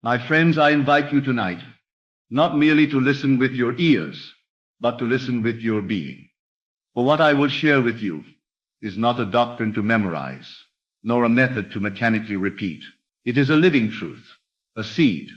My friends, I invite you tonight, not merely to listen with your ears, but to listen with your being. For what I will share with you is not a doctrine to memorize, nor a method to mechanically repeat. It is a living truth, a seed,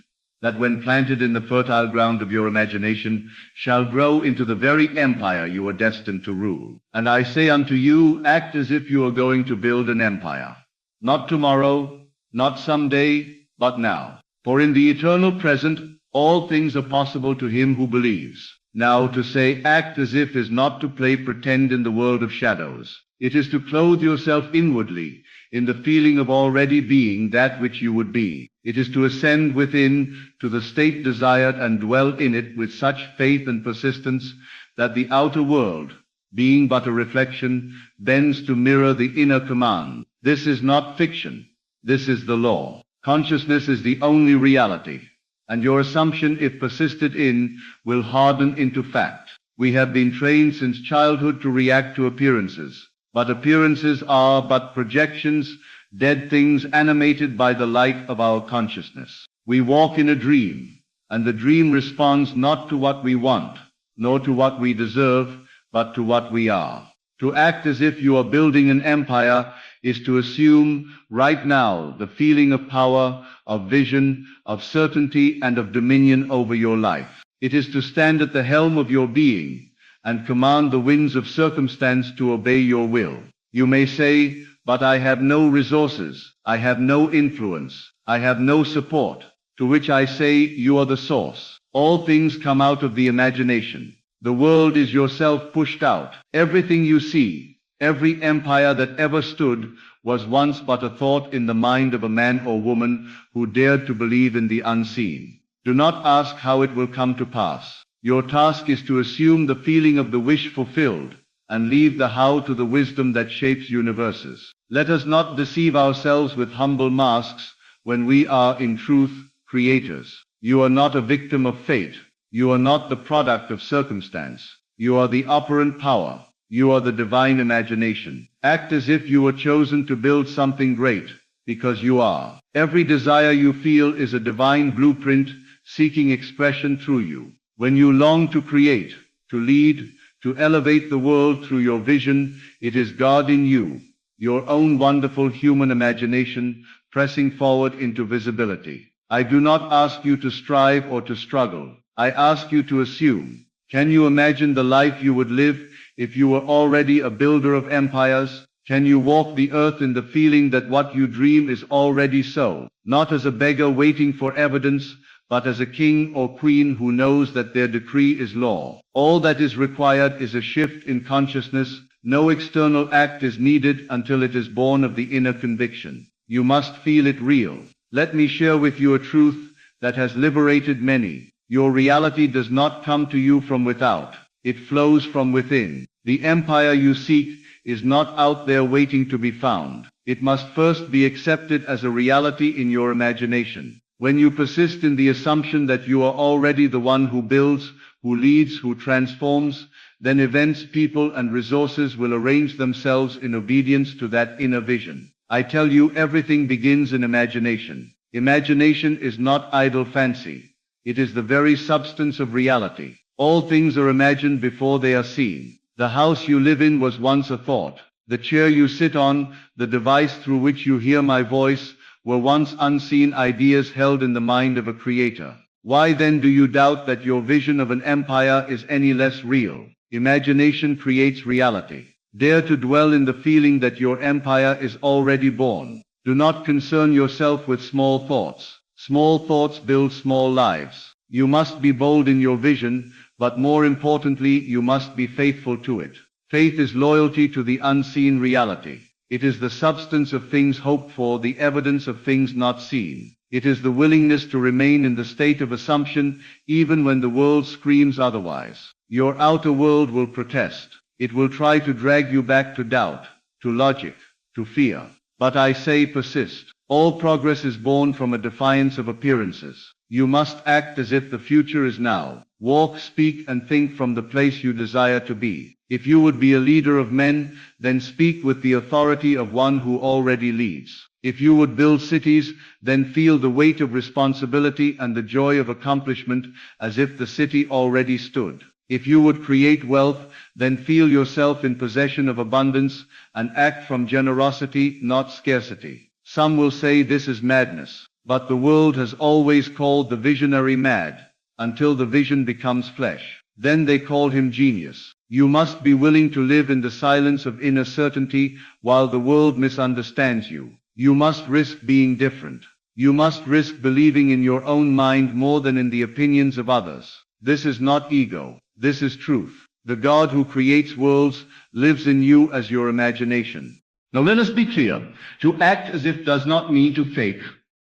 that when planted in the fertile ground of your imagination shall grow into the very empire you are destined to rule. And I say unto you, act as if you are going to build an empire. Not tomorrow, not someday, but now. For in the eternal present, all things are possible to him who believes. Now to say act as if is not to play pretend in the world of shadows. It is to clothe yourself inwardly in the feeling of already being that which you would be. It is to ascend within to the state desired and dwell in it with such faith and persistence that the outer world, being but a reflection, bends to mirror the inner command. This is not fiction. This is the law. Consciousness is the only reality, and your assumption, if persisted in, will harden into fact. We have been trained since childhood to react to appearances, but appearances are but projections, dead things animated by the light of our consciousness. We walk in a dream, and the dream responds not to what we want, nor to what we deserve, but to what we are. To act as if you are building an empire is to assume right now the feeling of power, of vision, of certainty, and of dominion over your life. It is to stand at the helm of your being and command the winds of circumstance to obey your will. You may say, but I have no resources, I have no influence, I have no support. To which I say, you are the source. All things come out of the imagination. The world is yourself pushed out. Everything you see, every empire that ever stood, was once but a thought in the mind of a man or woman who dared to believe in the unseen. Do not ask how it will come to pass. Your task is to assume the feeling of the wish fulfilled, and leave the how to the wisdom that shapes universes. Let us not deceive ourselves with humble masks when we are in truth creators. You are not a victim of fate. You are not the product of circumstance. You are the operant power. You are the divine imagination. Act as if you were chosen to build something great, because you are. Every desire you feel is a divine blueprint seeking expression through you. When you long to create, to lead, to elevate the world through your vision, it is God in you, your own wonderful human imagination, pressing forward into visibility. I do not ask you to strive or to struggle. I ask you to assume. Can you imagine the life you would live if you were already a builder of empires? Can you walk the earth in the feeling that what you dream is already so, not as a beggar waiting for evidence, but as a king or queen who knows that their decree is law? All that is required is a shift in consciousness. No external act is needed until it is born of the inner conviction. You must feel it real. Let me share with you a truth that has liberated many. Your reality does not come to you from without. It flows from within. The empire you seek is not out there waiting to be found. It must first be accepted as a reality in your imagination. When you persist in the assumption that you are already the one who builds, who leads, who transforms, then events, people, and resources will arrange themselves in obedience to that inner vision. I tell you, everything begins in imagination. Imagination is not idle fancy. It is the very substance of reality. All things are imagined before they are seen. The house you live in was once a thought. The chair you sit on, the device through which you hear my voice, were once unseen ideas held in the mind of a creator. Why then do you doubt that your vision of an empire is any less real? Imagination creates reality. Dare to dwell in the feeling that your empire is already born. Do not concern yourself with small thoughts. Small thoughts build small lives. You must be bold in your vision, but more importantly, you must be faithful to it. Faith is loyalty to the unseen reality. It is the substance of things hoped for, the evidence of things not seen. It is the willingness to remain in the state of assumption even when the world screams otherwise. Your outer world will protest. It will try to drag you back to doubt, to logic, to fear. But I say persist. All progress is born from a defiance of appearances. You must act as if the future is now. Walk, speak, and think from the place you desire to be. If you would be a leader of men, then speak with the authority of one who already leads. If you would build cities, then feel the weight of responsibility and the joy of accomplishment as if the city already stood. If you would create wealth, then feel yourself in possession of abundance and act from generosity, not scarcity. Some will say this is madness, but the world has always called the visionary mad, until the vision becomes flesh. Then they call him genius. You must be willing to live in the silence of inner certainty while the world misunderstands you. You must risk being different. You must risk believing in your own mind more than in the opinions of others. This is not ego. This is truth. The God who creates worlds lives in you as your imagination. Now let us be clear. To act as if does not mean to fake.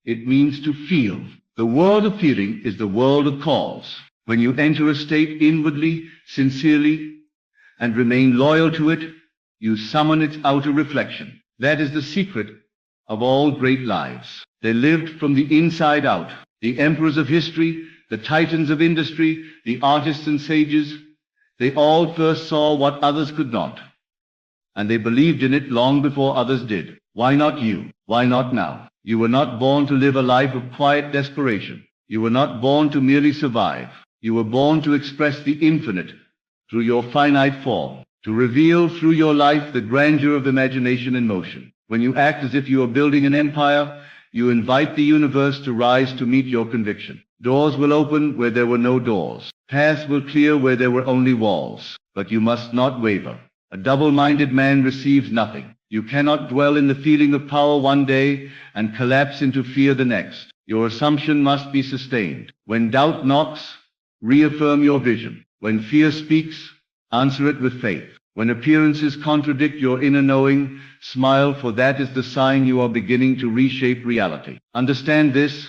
It means to feel. The world of feeling is the world of cause. When you enter a state inwardly, sincerely, and remain loyal to it, you summon its outer reflection. That is the secret of all great lives. They lived from the inside out. The emperors of history, the titans of industry, the artists and sages, they all first saw what others could not. And they believed in it long before others did. Why not you? Why not now? You were not born to live a life of quiet desperation. You were not born to merely survive. You were born to express the infinite through your finite form, to reveal through your life the grandeur of imagination in motion. When you act as if you are building an empire, you invite the universe to rise to meet your conviction. Doors will open where there were no doors. Paths will clear where there were only walls. But you must not waver. A double-minded man receives nothing. You cannot dwell in the feeling of power one day and collapse into fear the next. Your assumption must be sustained. When doubt knocks, reaffirm your vision. When fear speaks, answer it with faith. When appearances contradict your inner knowing, smile, for that is the sign you are beginning to reshape reality. Understand this.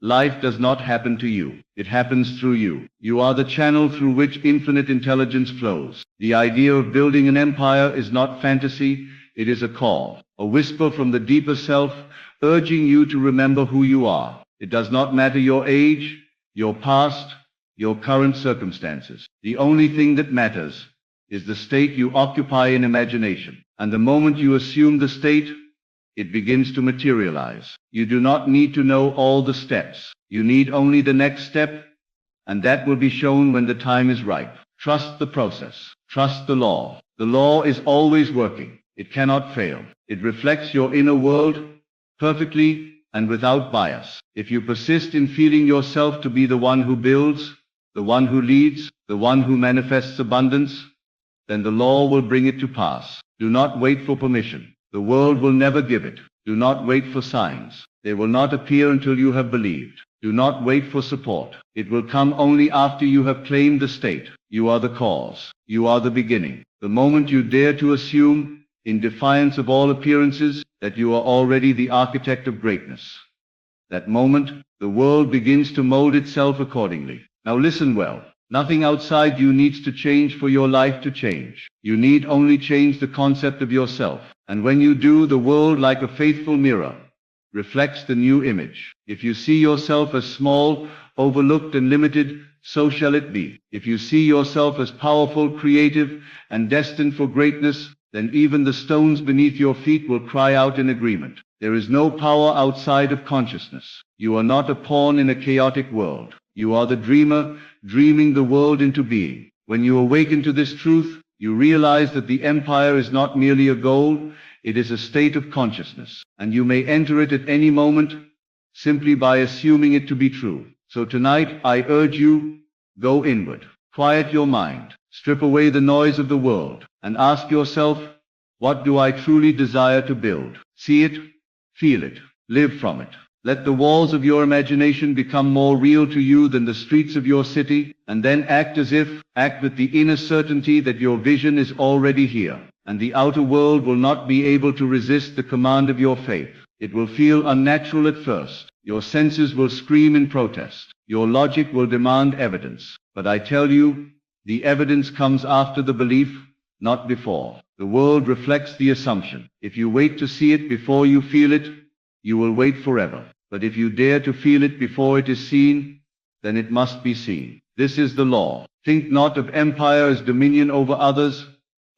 Life does not happen to you. It happens through you. You are the channel through which infinite intelligence flows. The idea of building an empire is not fantasy. It is a call, a whisper from the deeper self, urging you to remember who you are. It does not matter your age, your past, your current circumstances. The only thing that matters is the state you occupy in imagination. And the moment you assume the state, it begins to materialize. You do not need to know all the steps. You need only the next step, and that will be shown when the time is ripe. Trust the process. Trust the law. The law is always working. It cannot fail. It reflects your inner world perfectly and without bias. If you persist in feeling yourself to be the one who builds, the one who leads, the one who manifests abundance, then the law will bring it to pass. Do not wait for permission. The world will never give it. Do not wait for signs. They will not appear until you have believed. Do not wait for support. It will come only after you have claimed the state. You are the cause. You are the beginning. The moment you dare to assume, in defiance of all appearances, that you are already the architect of greatness, that moment, the world begins to mold itself accordingly. Now listen well. Nothing outside you needs to change for your life to change. You need only change the concept of yourself. And when you do, the world, like a faithful mirror, reflects the new image. If you see yourself as small, overlooked, and limited, so shall it be. If you see yourself as powerful, creative, and destined for greatness, then even the stones beneath your feet will cry out in agreement. There is no power outside of consciousness. You are not a pawn in a chaotic world. You are the dreamer, dreaming the world into being. When you awaken to this truth, you realize that the empire is not merely a goal, it is a state of consciousness, and you may enter it at any moment simply by assuming it to be true. So tonight, I urge you, go inward, quiet your mind, strip away the noise of the world, and ask yourself, what do I truly desire to build? See it, feel it, live from it. Let the walls of your imagination become more real to you than the streets of your city, and then act with the inner certainty that your vision is already here, and the outer world will not be able to resist the command of your faith. It will feel unnatural at first. Your senses will scream in protest. Your logic will demand evidence. But I tell you, the evidence comes after the belief, not before. The world reflects the assumption. If you wait to see it before you feel it, you will wait forever. But if you dare to feel it before it is seen, then it must be seen. This is the law. Think not of empire as dominion over others,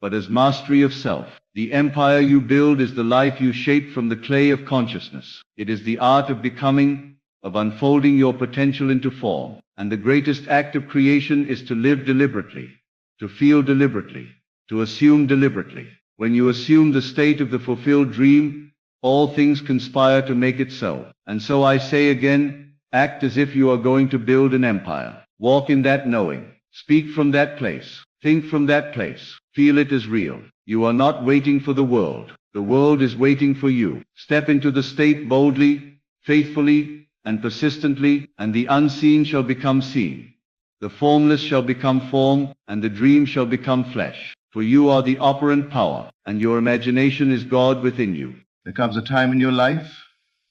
but as mastery of self. The empire you build is the life you shape from the clay of consciousness. It is the art of becoming, of unfolding your potential into form. And the greatest act of creation is to live deliberately, to feel deliberately, to assume deliberately. When you assume the state of the fulfilled dream, all things conspire to make it so. And so I say again, act as if you are going to build an empire. Walk in that knowing. Speak from that place. Think from that place. Feel it as real. You are not waiting for the world. The world is waiting for you. Step into the state boldly, faithfully, and persistently, and the unseen shall become seen. The formless shall become form, and the dream shall become flesh. For you are the operant power, and your imagination is God within you. There comes a time in your life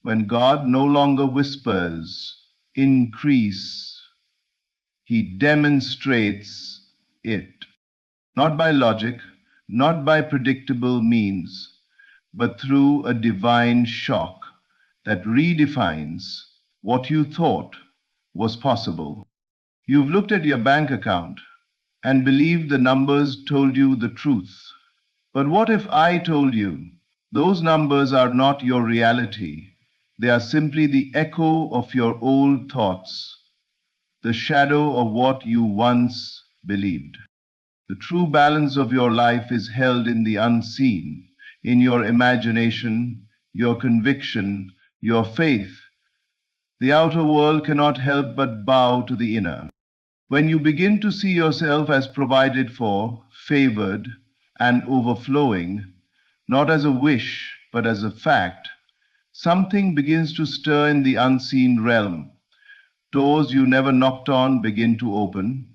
when God no longer whispers, increase. He demonstrates it. Not by logic, not by predictable means, but through a divine shock that redefines what you thought was possible. You've looked at your bank account and believed the numbers told you the truth. But what if I told you those numbers are not your reality? They are simply the echo of your old thoughts, the shadow of what you once believed. The true balance of your life is held in the unseen, in your imagination, your conviction, your faith. The outer world cannot help but bow to the inner. When you begin to see yourself as provided for, favored, and overflowing, not as a wish, but as a fact, something begins to stir in the unseen realm. Doors you never knocked on begin to open.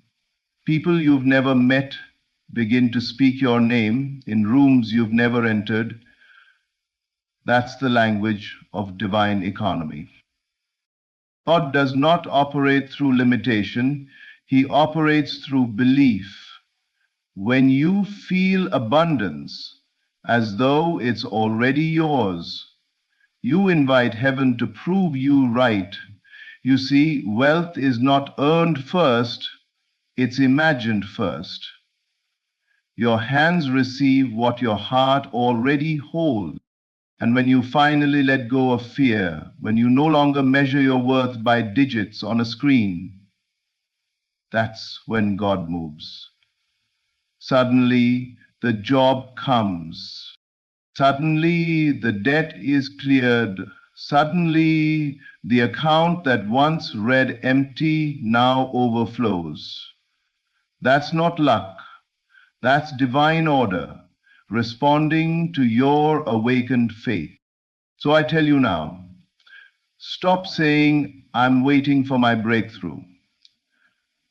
People you've never met begin to speak your name in rooms you've never entered. That's the language of divine economy. God does not operate through limitation. He operates through belief. When you feel abundance as though it's already yours, you invite heaven to prove you right. You see, wealth is not earned first, it's imagined first. Your hands receive what your heart already holds. And when you finally let go of fear, when you no longer measure your worth by digits on a screen, that's when God moves. Suddenly, the job comes. Suddenly, the debt is cleared. Suddenly, the account that once read empty now overflows. That's not luck. That's divine order, responding to your awakened faith. So I tell you now, stop saying, I'm waiting for my breakthrough.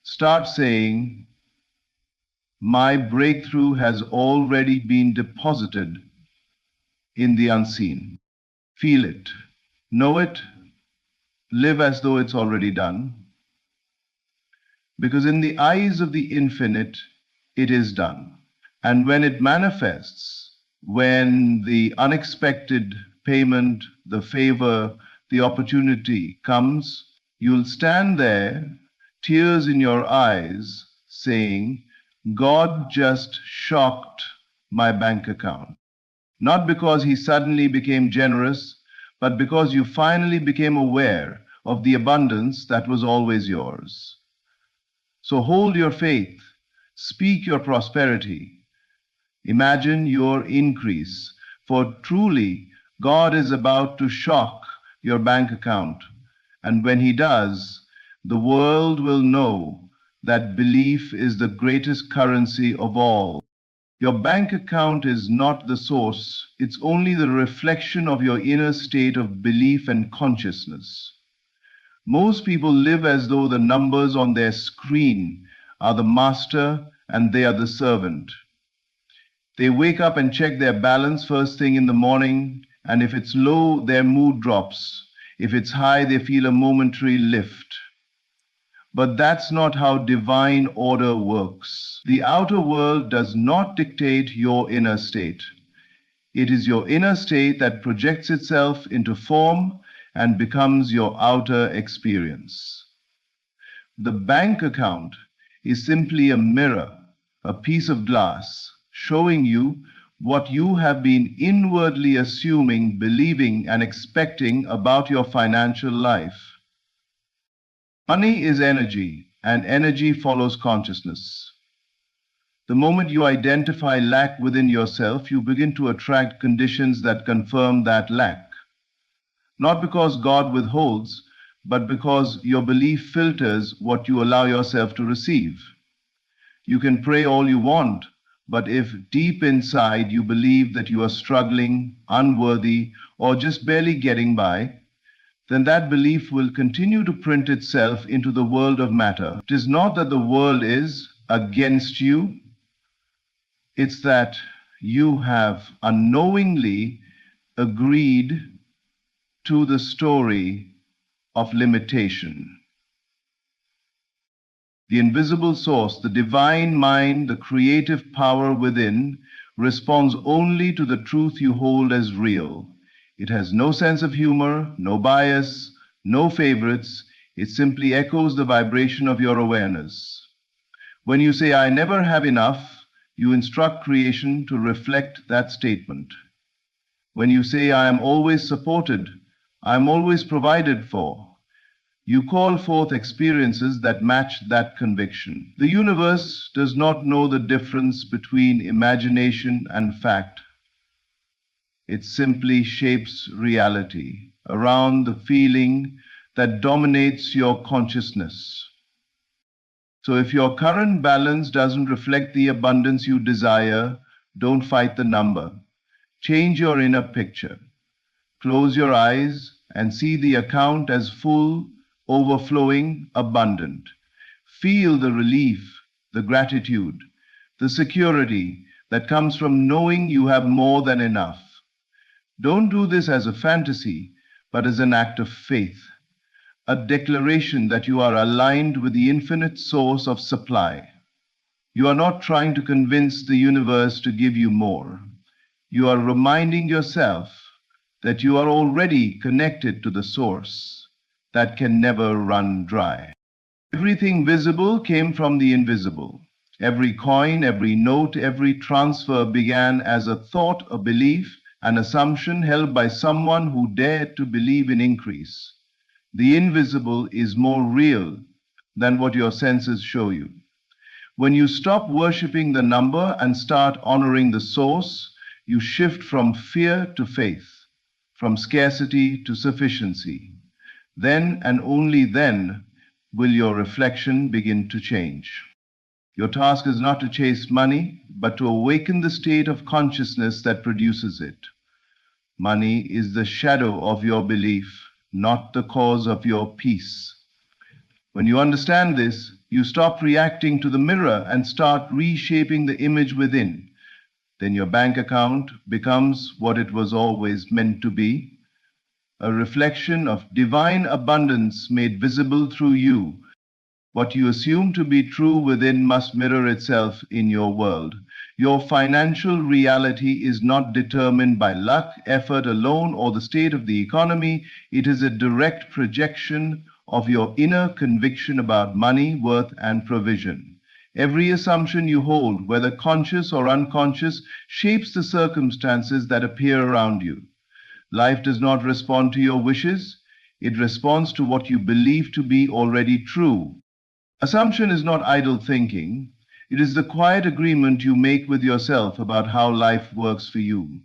Start saying, my breakthrough has already been deposited in the unseen. Feel it, know it, live as though it's already done. Because in the eyes of the infinite, it is done. And when it manifests, when the unexpected payment, the favor, the opportunity comes, you'll stand there, tears in your eyes, saying, God just shocked my bank account. Not because he suddenly became generous, but because you finally became aware of the abundance that was always yours. So hold your faith, speak your prosperity, imagine your increase, for truly God is about to shock your bank account. And when he does, the world will know that belief is the greatest currency of all. Your bank account is not the source, it's only the reflection of your inner state of belief and consciousness. Most people live as though the numbers on their screen are the master and they are the servant. They wake up and check their balance first thing in the morning, and if it's low, their mood drops. If it's high, they feel a momentary lift. But that's not how divine order works. The outer world does not dictate your inner state. It is your inner state that projects itself into form and becomes your outer experience. The bank account is simply a mirror, a piece of glass, showing you what you have been inwardly assuming, believing, and expecting about your financial life. Money is energy, and energy follows consciousness. The moment you identify lack within yourself, you begin to attract conditions that confirm that lack. Not because God withholds, but because your belief filters what you allow yourself to receive. You can pray all you want, but if deep inside you believe that you are struggling, unworthy, or just barely getting by, then that belief will continue to print itself into the world of matter. It is not that the world is against you, it's that you have unknowingly agreed to the story of limitation. The invisible source, the divine mind, the creative power within, responds only to the truth you hold as real. It has no sense of humor, no bias, no favorites. It simply echoes the vibration of your awareness. When you say, "I never have enough," you instruct creation to reflect that statement. When you say, "I am always supported, I am always provided for," you call forth experiences that match that conviction. The universe does not know the difference between imagination and fact. It simply shapes reality around the feeling that dominates your consciousness. So if your current balance doesn't reflect the abundance you desire, don't fight the number. Change your inner picture. Close your eyes and see the account as full, overflowing, abundant. Feel the relief, the gratitude, the security that comes from knowing you have more than enough. Don't do this as a fantasy, but as an act of faith, a declaration that you are aligned with the infinite source of supply. You are not trying to convince the universe to give you more. You are reminding yourself that you are already connected to the source that can never run dry. Everything visible came from the invisible. Every coin, every note, every transfer began as a thought, a belief, an assumption held by someone who dared to believe in increase. The invisible is more real than what your senses show you. When you stop worshiping the number and start honoring the source, you shift from fear to faith, from scarcity to sufficiency. Then and only then will your reflection begin to change. Your task is not to chase money, but to awaken the state of consciousness that produces it. Money is the shadow of your belief, not the cause of your peace. When you understand this, you stop reacting to the mirror and start reshaping the image within. Then your bank account becomes what it was always meant to be, a reflection of divine abundance made visible through you. What you assume to be true within must mirror itself in your world. Your financial reality is not determined by luck, effort alone, or the state of the economy. It is a direct projection of your inner conviction about money, worth, and provision. Every assumption you hold, whether conscious or unconscious, shapes the circumstances that appear around you. Life does not respond to your wishes. It responds to what you believe to be already true. Assumption is not idle thinking. It is the quiet agreement you make with yourself about how life works for you.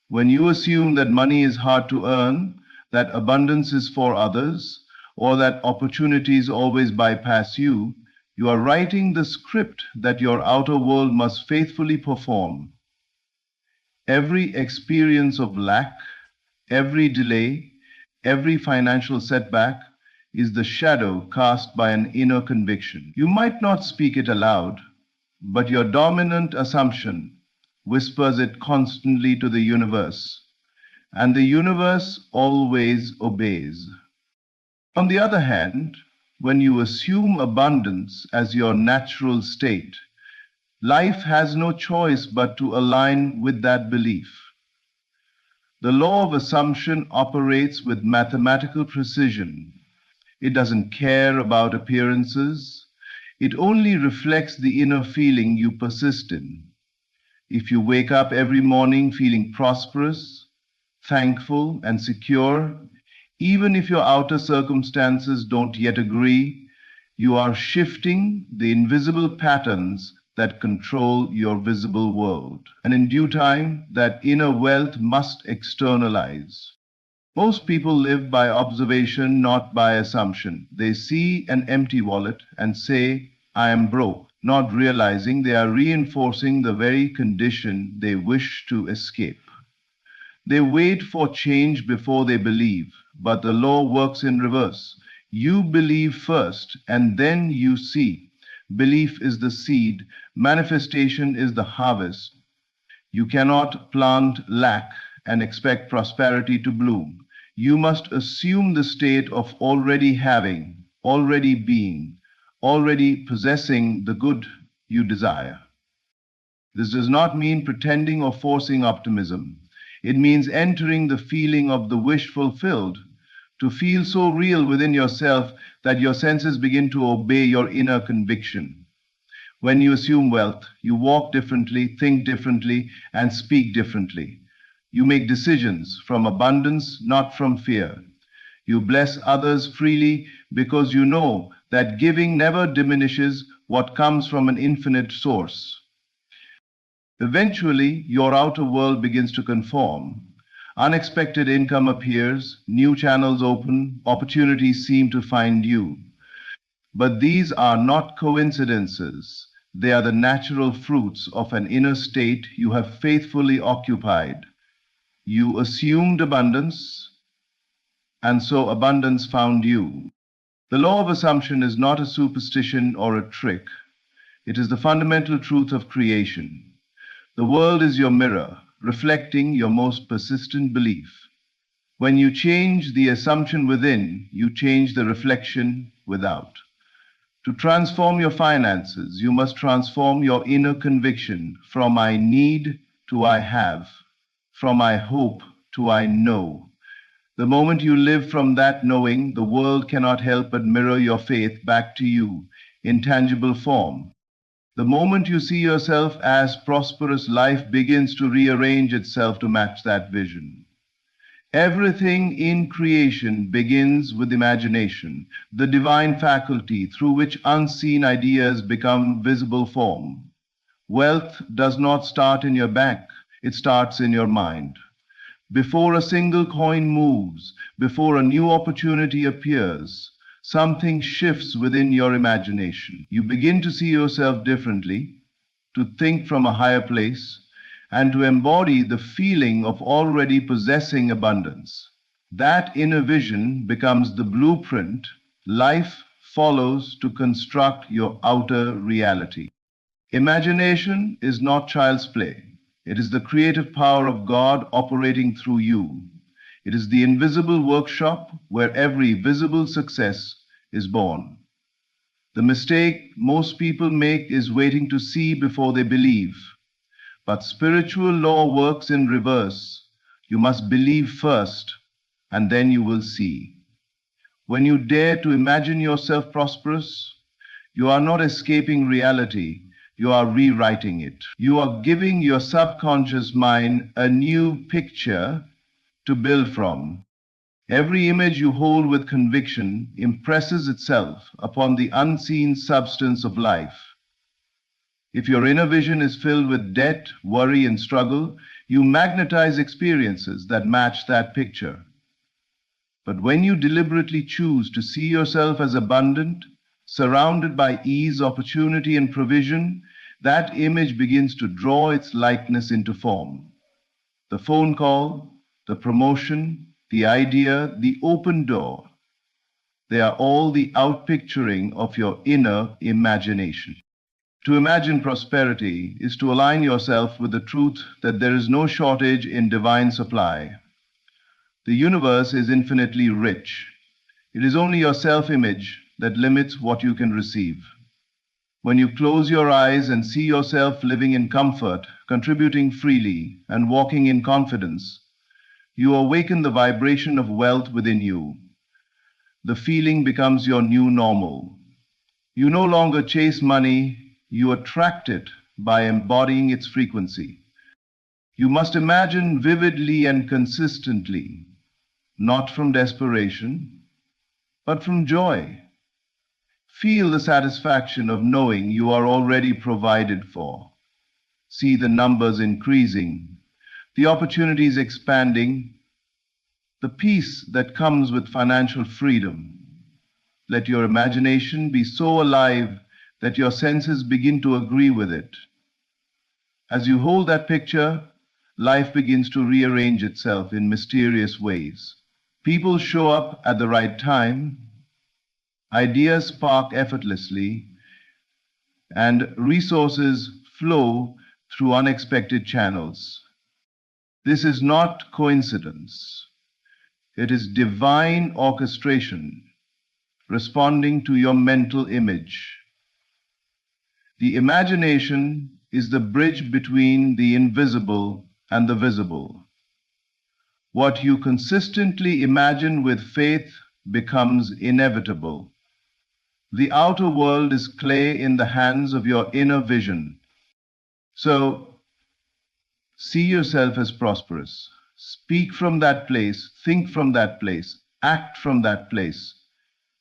When you assume that money is hard to earn, that abundance is for others, or that opportunities always bypass you, you are writing the script that your outer world must faithfully perform. Every experience of lack, every delay, every financial setback is the shadow cast by an inner conviction. You might not speak it aloud, but your dominant assumption whispers it constantly to the universe, and the universe always obeys. On the other hand, when you assume abundance as your natural state, life has no choice but to align with that belief. The law of assumption operates with mathematical precision. It doesn't care about appearances. It only reflects the inner feeling you persist in. If you wake up every morning feeling prosperous, thankful, and secure, even if your outer circumstances don't yet agree, you are shifting the invisible patterns that control your visible world. And in due time, that inner wealth must externalize. Most people live by observation, not by assumption. They see an empty wallet and say, I am broke, not realizing they are reinforcing the very condition they wish to escape. They wait for change before they believe, but the law works in reverse. You believe first, and then you see. Belief is the seed, manifestation is the harvest. You cannot plant lack and expect prosperity to bloom. You must assume the state of already having, already being, already possessing the good you desire. This does not mean pretending or forcing optimism. It means entering the feeling of the wish fulfilled, to feel so real within yourself that your senses begin to obey your inner conviction. When you assume wealth, you walk differently, think differently, and speak differently. You make decisions from abundance, not from fear. You bless others freely because you know that giving never diminishes what comes from an infinite source. Eventually, your outer world begins to conform. Unexpected income appears, new channels open, opportunities seem to find you. But these are not coincidences. They are the natural fruits of an inner state you have faithfully occupied. You assumed abundance, and so abundance found you. The law of assumption is not a superstition or a trick. It is the fundamental truth of creation. The world is your mirror, reflecting your most persistent belief. When you change the assumption within, you change the reflection without. To transform your finances, you must transform your inner conviction from I need to I have, from I hope to I know. The moment you live from that knowing, the world cannot help but mirror your faith back to you in tangible form. The moment you see yourself as prosperous, life begins to rearrange itself to match that vision. Everything in creation begins with imagination, the divine faculty through which unseen ideas become visible form. Wealth does not start in your bank, it starts in your mind. Before a single coin moves, before a new opportunity appears, something shifts within your imagination. You begin to see yourself differently, to think from a higher place, and to embody the feeling of already possessing abundance. That inner vision becomes the blueprint life follows to construct your outer reality. Imagination is not child's play. It is the creative power of God operating through you. It is the invisible workshop where every visible success is born. The mistake most people make is waiting to see before they believe. But spiritual law works in reverse. You must believe first, and then you will see. When you dare to imagine yourself prosperous, you are not escaping reality, you are rewriting it. You are giving your subconscious mind a new picture to build from. Every image you hold with conviction impresses itself upon the unseen substance of life. If your inner vision is filled with debt, worry, and struggle, you magnetize experiences that match that picture. But when you deliberately choose to see yourself as abundant, surrounded by ease, opportunity, and provision, that image begins to draw its likeness into form. The phone call, the promotion, the idea, the open door, they are all the outpicturing of your inner imagination. To imagine prosperity is to align yourself with the truth that there is no shortage in divine supply. The universe is infinitely rich. It is only your self-image that limits what you can receive. When you close your eyes and see yourself living in comfort, contributing freely, and walking in confidence, you awaken the vibration of wealth within you. the feeling becomes your new normal. You no longer chase money, you attract it by embodying its frequency. You must imagine vividly and consistently, not from desperation, but from joy. Feel the satisfaction of knowing you are already provided for. See the numbers increasing, the opportunities expanding, the peace that comes with financial freedom. Let your imagination be so alive that your senses begin to agree with it. As you hold that picture, life begins to rearrange itself in mysterious ways. People show up at the right time, ideas spark effortlessly, and resources flow through unexpected channels. This is not coincidence. It is divine orchestration, responding to your mental image. The imagination is the bridge between the invisible and the visible. What you consistently imagine with faith becomes inevitable. The outer world is clay in the hands of your inner vision. So, see yourself as prosperous. Speak from that place, think from that place, act from that place.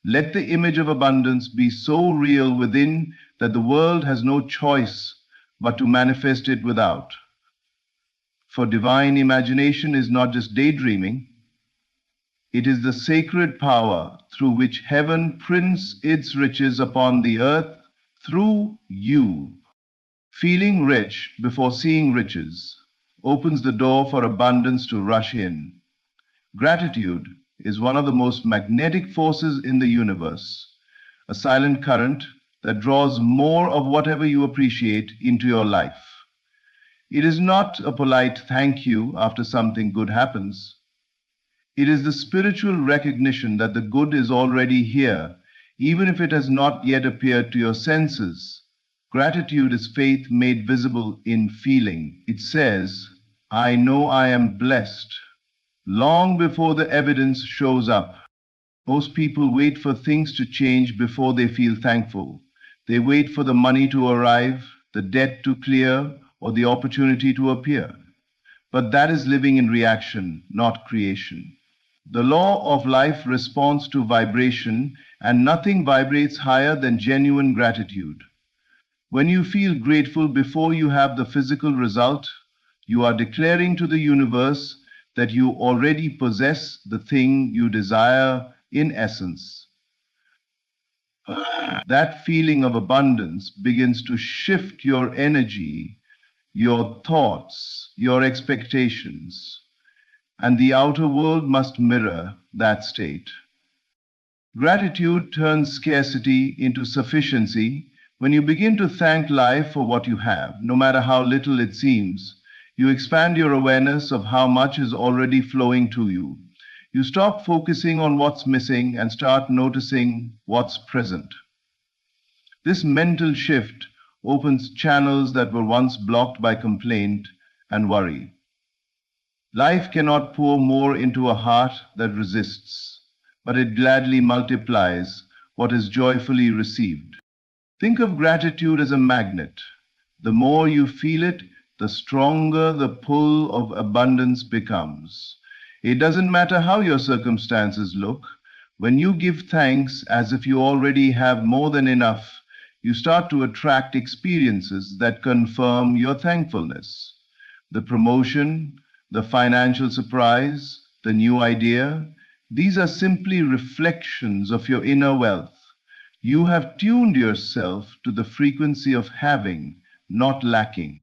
Let the image of abundance be so real within that the world has no choice but to manifest it without. For divine imagination is not just daydreaming, it is the sacred power through which heaven prints its riches upon the earth through you. Feeling rich before seeing riches opens the door for abundance to rush in. Gratitude is one of the most magnetic forces in the universe, a silent current that draws more of whatever you appreciate into your life. It is not a polite thank you after something good happens. It is the spiritual recognition that the good is already here, even if it has not yet appeared to your senses. Gratitude is faith made visible in feeling. It says, I know I am blessed, long before the evidence shows up. Most people wait for things to change before they feel thankful. They wait for the money to arrive, the debt to clear, or the opportunity to appear. But that is living in reaction, not creation. The law of life responds to vibration, and nothing vibrates higher than genuine gratitude. When you feel grateful before you have the physical result, you are declaring to the universe that you already possess the thing you desire in essence. That feeling of abundance begins to shift your energy, your thoughts, your expectations, and the outer world must mirror that state. Gratitude turns scarcity into sufficiency. When you begin to thank life for what you have, no matter how little it seems, you expand your awareness of how much is already flowing to you. You stop focusing on what's missing and start noticing what's present. This mental shift opens channels that were once blocked by complaint and worry. Life cannot pour more into a heart that resists, but it gladly multiplies what is joyfully received. Think of gratitude as a magnet. The more you feel it, the stronger the pull of abundance becomes. It doesn't matter how your circumstances look. When you give thanks as if you already have more than enough, you start to attract experiences that confirm your thankfulness. The promotion, the financial surprise, the new idea, these are simply reflections of your inner wealth. You have tuned yourself to the frequency of having, not lacking.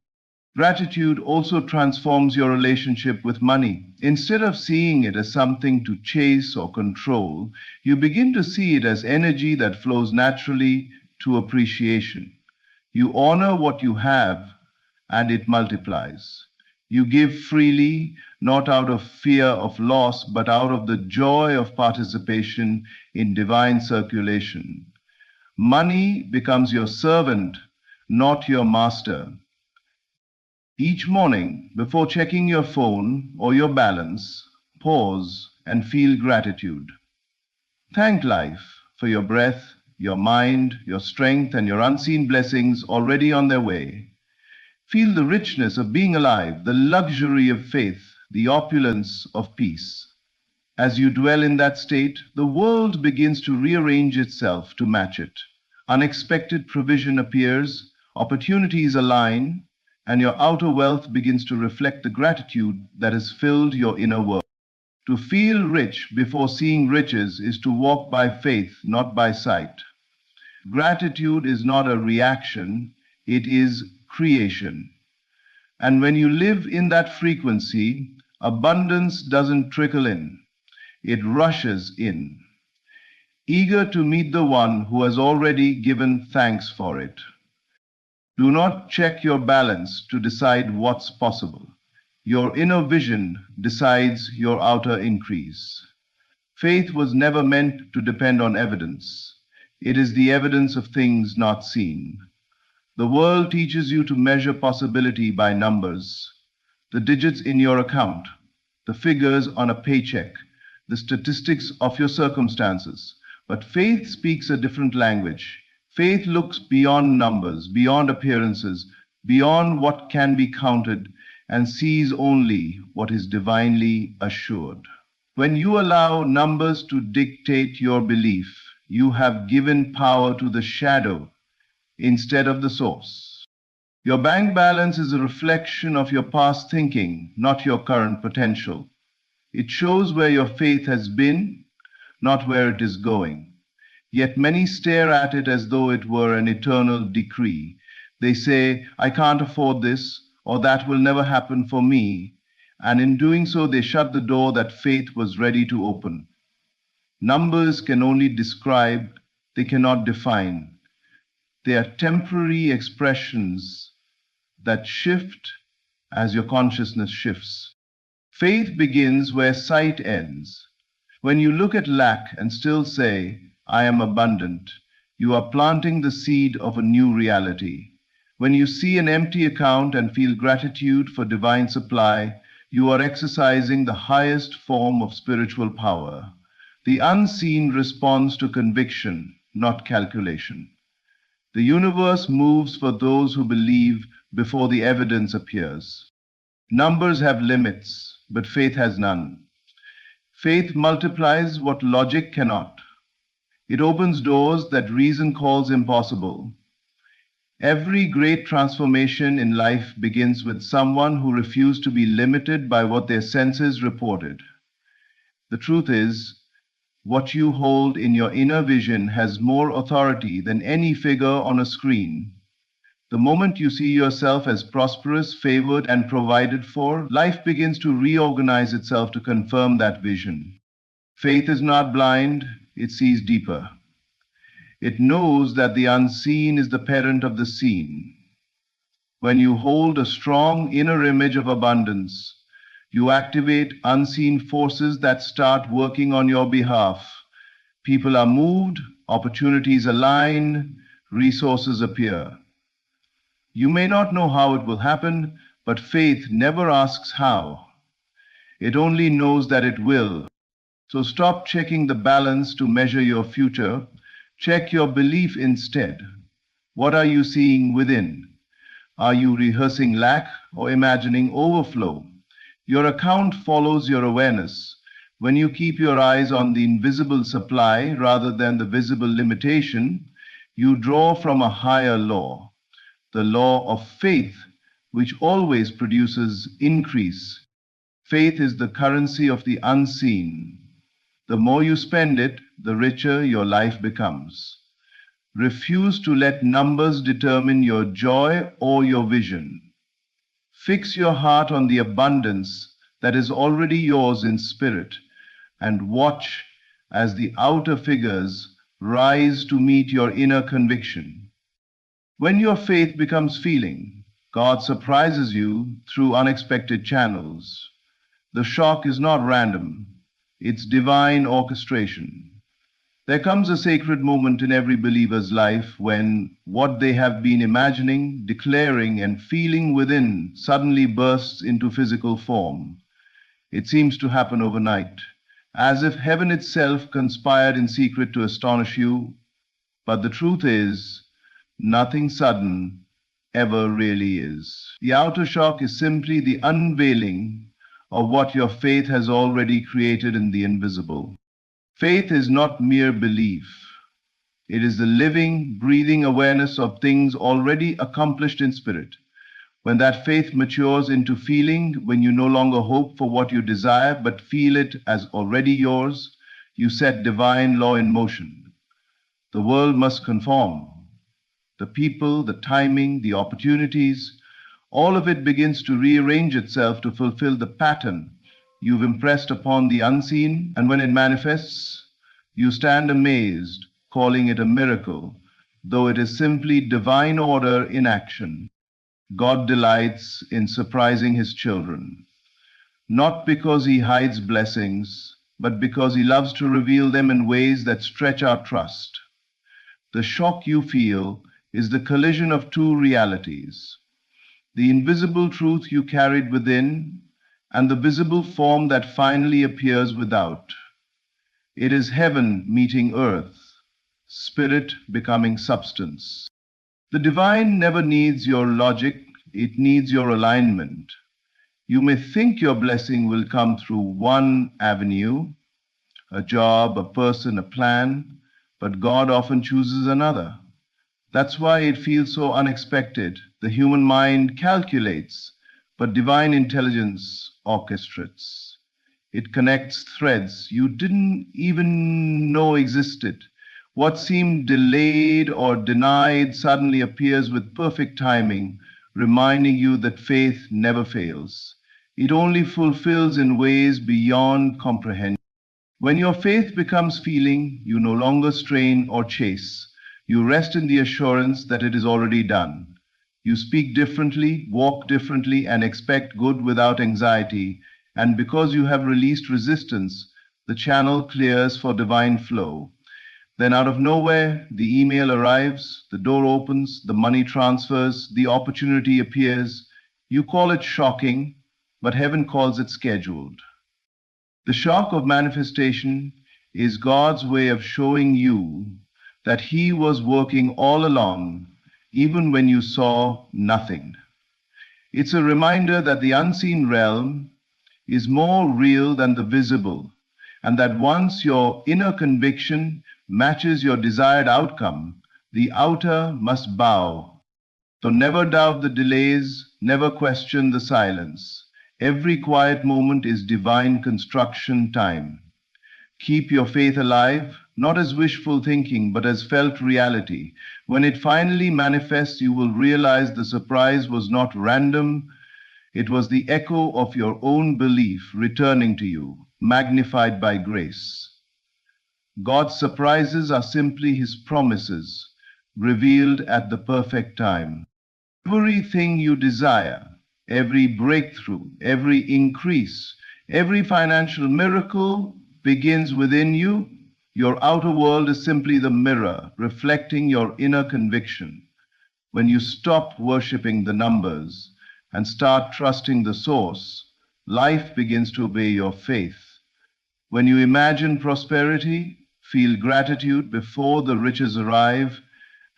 Gratitude also transforms your relationship with money. Instead of seeing it as something to chase or control, you begin to see it as energy that flows naturally to appreciation. You honor what you have, and it multiplies. You give freely, not out of fear of loss, but out of the joy of participation in divine circulation. Money becomes your servant, not your master. Each morning, before checking your phone or your balance, pause and feel gratitude. Thank life for your breath, your mind, your strength, and your unseen blessings already on their way. Feel the richness of being alive, the luxury of faith, the opulence of peace. As you dwell in that state, the world begins to rearrange itself to match it. Unexpected provision appears, opportunities align, and your outer wealth begins to reflect the gratitude that has filled your inner world. To feel rich before seeing riches is to walk by faith, not by sight. Gratitude is not a reaction, it is creation. And when you live in that frequency, abundance doesn't trickle in, it rushes in, eager to meet the one who has already given thanks for it. Do not check your balance to decide what's possible. Your inner vision decides your outer increase. Faith was never meant to depend on evidence. It is the evidence of things not seen. The world teaches you to measure possibility by numbers, the digits in your account, the figures on a paycheck, the statistics of your circumstances. But faith speaks a different language. Faith looks beyond numbers, beyond appearances, beyond what can be counted, and sees only what is divinely assured. When you allow numbers to dictate your belief, you have given power to the shadow instead of the source. Your bank balance is a reflection of your past thinking, not your current potential. It shows where your faith has been, not where it is going. Yet many stare at it as though it were an eternal decree. They say, I can't afford this, or that will never happen for me, and in doing so they shut the door that faith was ready to open. Numbers can only describe, they cannot define. They are temporary expressions that shift as your consciousness shifts. Faith begins where sight ends. When you look at lack and still say, I am abundant, you are planting the seed of a new reality. When you see an empty account and feel gratitude for divine supply, you are exercising the highest form of spiritual power. The unseen responds to conviction, not calculation. The universe moves for those who believe before the evidence appears. Numbers have limits, but faith has none. Faith multiplies what logic cannot. It opens doors that reason calls impossible. Every great transformation in life begins with someone who refused to be limited by what their senses reported. The truth is, what you hold in your inner vision has more authority than any figure on a screen. The moment you see yourself as prosperous, favored, and provided for, life begins to reorganize itself to confirm that vision. Faith is not blind, it sees deeper. It knows that the unseen is the parent of the seen. When you hold a strong inner image of abundance, you activate unseen forces that start working on your behalf. People are moved, opportunities align, resources appear. You may not know how it will happen, but faith never asks how. It only knows that it will. So stop checking the balance to measure your future. Check your belief instead. What are you seeing within? Are you rehearsing lack or imagining overflow? Your account follows your awareness. When you keep your eyes on the invisible supply rather than the visible limitation, you draw from a higher law, the law of faith, which always produces increase. Faith is the currency of the unseen. The more you spend it, the richer your life becomes. Refuse to let numbers determine your joy or your vision. Fix your heart on the abundance that is already yours in spirit, and watch as the outer figures rise to meet your inner conviction. When your faith becomes feeling, God surprises you through unexpected channels. The shock is not random, it's divine orchestration. There comes a sacred moment in every believer's life when what they have been imagining, declaring, and feeling within suddenly bursts into physical form. It seems to happen overnight. as if heaven itself conspired in secret to astonish you. But the truth is, nothing sudden ever really is. The outer shock is simply the unveiling of what your faith has already created in the invisible. Faith is not mere belief. It is the living, breathing awareness of things already accomplished in spirit. When that faith matures into feeling, when you no longer hope for what you desire but feel it as already yours, you set divine law in motion. The world must conform. The people, the timing, the opportunities, all of it begins to rearrange itself to fulfill the pattern you've impressed upon the unseen, and when it manifests, you stand amazed, calling it a miracle, though it is simply divine order in action. God delights in surprising his children, not because he hides blessings, but because he loves to reveal them in ways that stretch our trust. The shock you feel is the collision of two realities: the invisible truth you carried within and the visible form that finally appears without. It is heaven meeting earth, spirit becoming substance. The divine never needs your logic, it needs your alignment. You may think your blessing will come through one avenue, a job, a person, a plan, but God often chooses another. That's why it feels so unexpected. The human mind calculates, but divine intelligence orchestrates. It connects threads you didn't even know existed. What seemed delayed or denied suddenly appears with perfect timing, reminding you that faith never fails. It only fulfills in ways beyond comprehension. When your faith becomes feeling, you no longer strain or chase. You rest in the assurance that it is already done. You speak differently, walk differently, and expect good without anxiety. And because you have released resistance, the channel clears for divine flow. Then out of nowhere, the email arrives, the door opens, the money transfers, the opportunity appears. You call it shocking, but heaven calls it scheduled. The shock of manifestation is God's way of showing you that he was working all along, even when you saw nothing. It's a reminder that the unseen realm is more real than the visible, and that once your inner conviction matches your desired outcome, the outer must bow. So never doubt the delays, never question the silence. Every quiet moment is divine construction time. Keep your faith alive, not as wishful thinking, but as felt reality. When it finally manifests, you will realize the surprise was not random. It was the echo of your own belief returning to you, magnified by grace. God's surprises are simply his promises, revealed at the perfect time. Everything you desire, every breakthrough, every increase, every financial miracle begins within you. Your outer world is simply the mirror reflecting your inner conviction. When you stop worshiping the numbers and start trusting the source, life begins to obey your faith. When you imagine prosperity, feel gratitude before the riches arrive,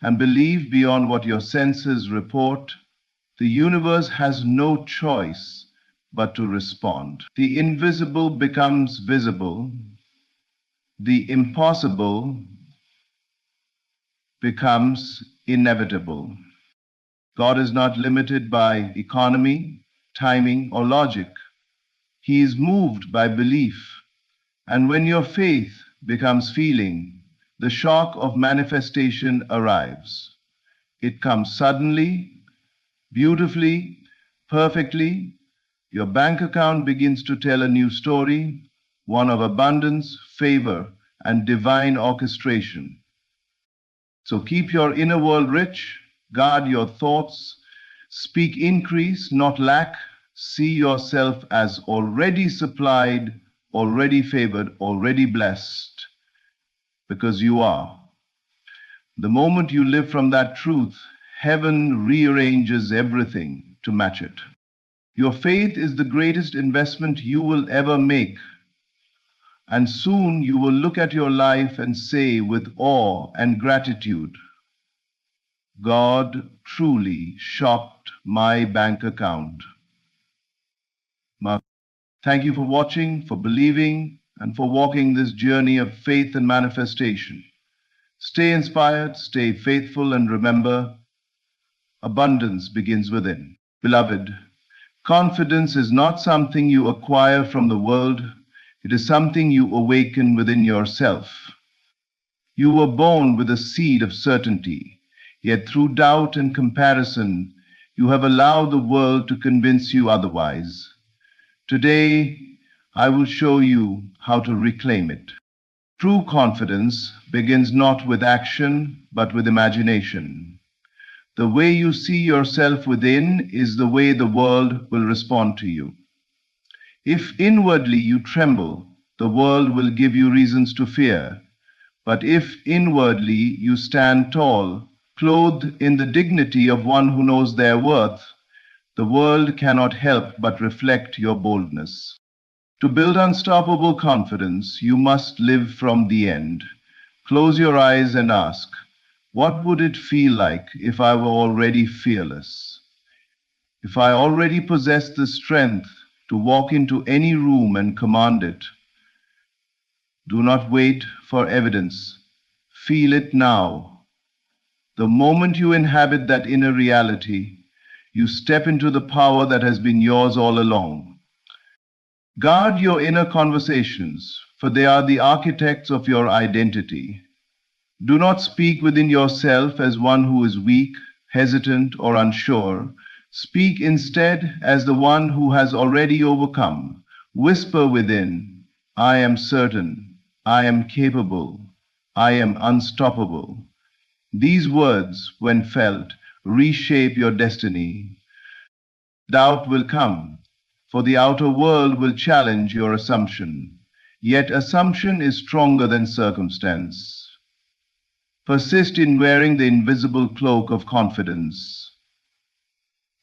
and believe beyond what your senses report, the universe has no choice but to respond. The invisible becomes visible. The impossible becomes inevitable. God is not limited by economy, timing, or logic. He is moved by belief. And when your faith becomes feeling, the shock of manifestation arrives. It comes suddenly, beautifully, perfectly. Your bank account begins to tell a new story, one of abundance, favor, and divine orchestration. So keep your inner world rich, guard your thoughts, speak increase, not lack, see yourself as already supplied, already favored, already blessed, because you are. The moment you live from that truth, heaven rearranges everything to match it. Your faith is the greatest investment you will ever make. and soon you will look at your life and say with awe and gratitude, God truly shocked my bank account. Mark. Thank you for watching, for believing, and for walking this journey of faith and manifestation. Stay inspired, stay faithful, and remember, abundance begins within. Beloved, confidence is not something you acquire from the world. It is something you awaken within yourself. You were born with a seed of certainty, yet through doubt and comparison, you have allowed the world to convince you otherwise. Today, I will show you how to reclaim it. True confidence begins not with action, but with imagination. The way you see yourself within is the way the world will respond to you. If inwardly you tremble, the world will give you reasons to fear. But if inwardly you stand tall, clothed in the dignity of one who knows their worth, the world cannot help but reflect your boldness. To build unstoppable confidence, you must live from the end. Close your eyes and ask, what would it feel like if I were already fearless? If I already possessed the strength to walk into any room and command it? Do not wait for evidence. Feel it now. The moment you inhabit that inner reality, you step into the power that has been yours all along. Guard your inner conversations, for they are the architects of your identity. Do not speak within yourself as one who is weak, hesitant, or unsure. Speak instead as the one who has already overcome. Whisper within, I am certain, I am capable, I am unstoppable. These words, when felt, reshape your destiny. Doubt will come, for the outer world will challenge your assumption. Yet assumption is stronger than circumstance. Persist in wearing the invisible cloak of confidence.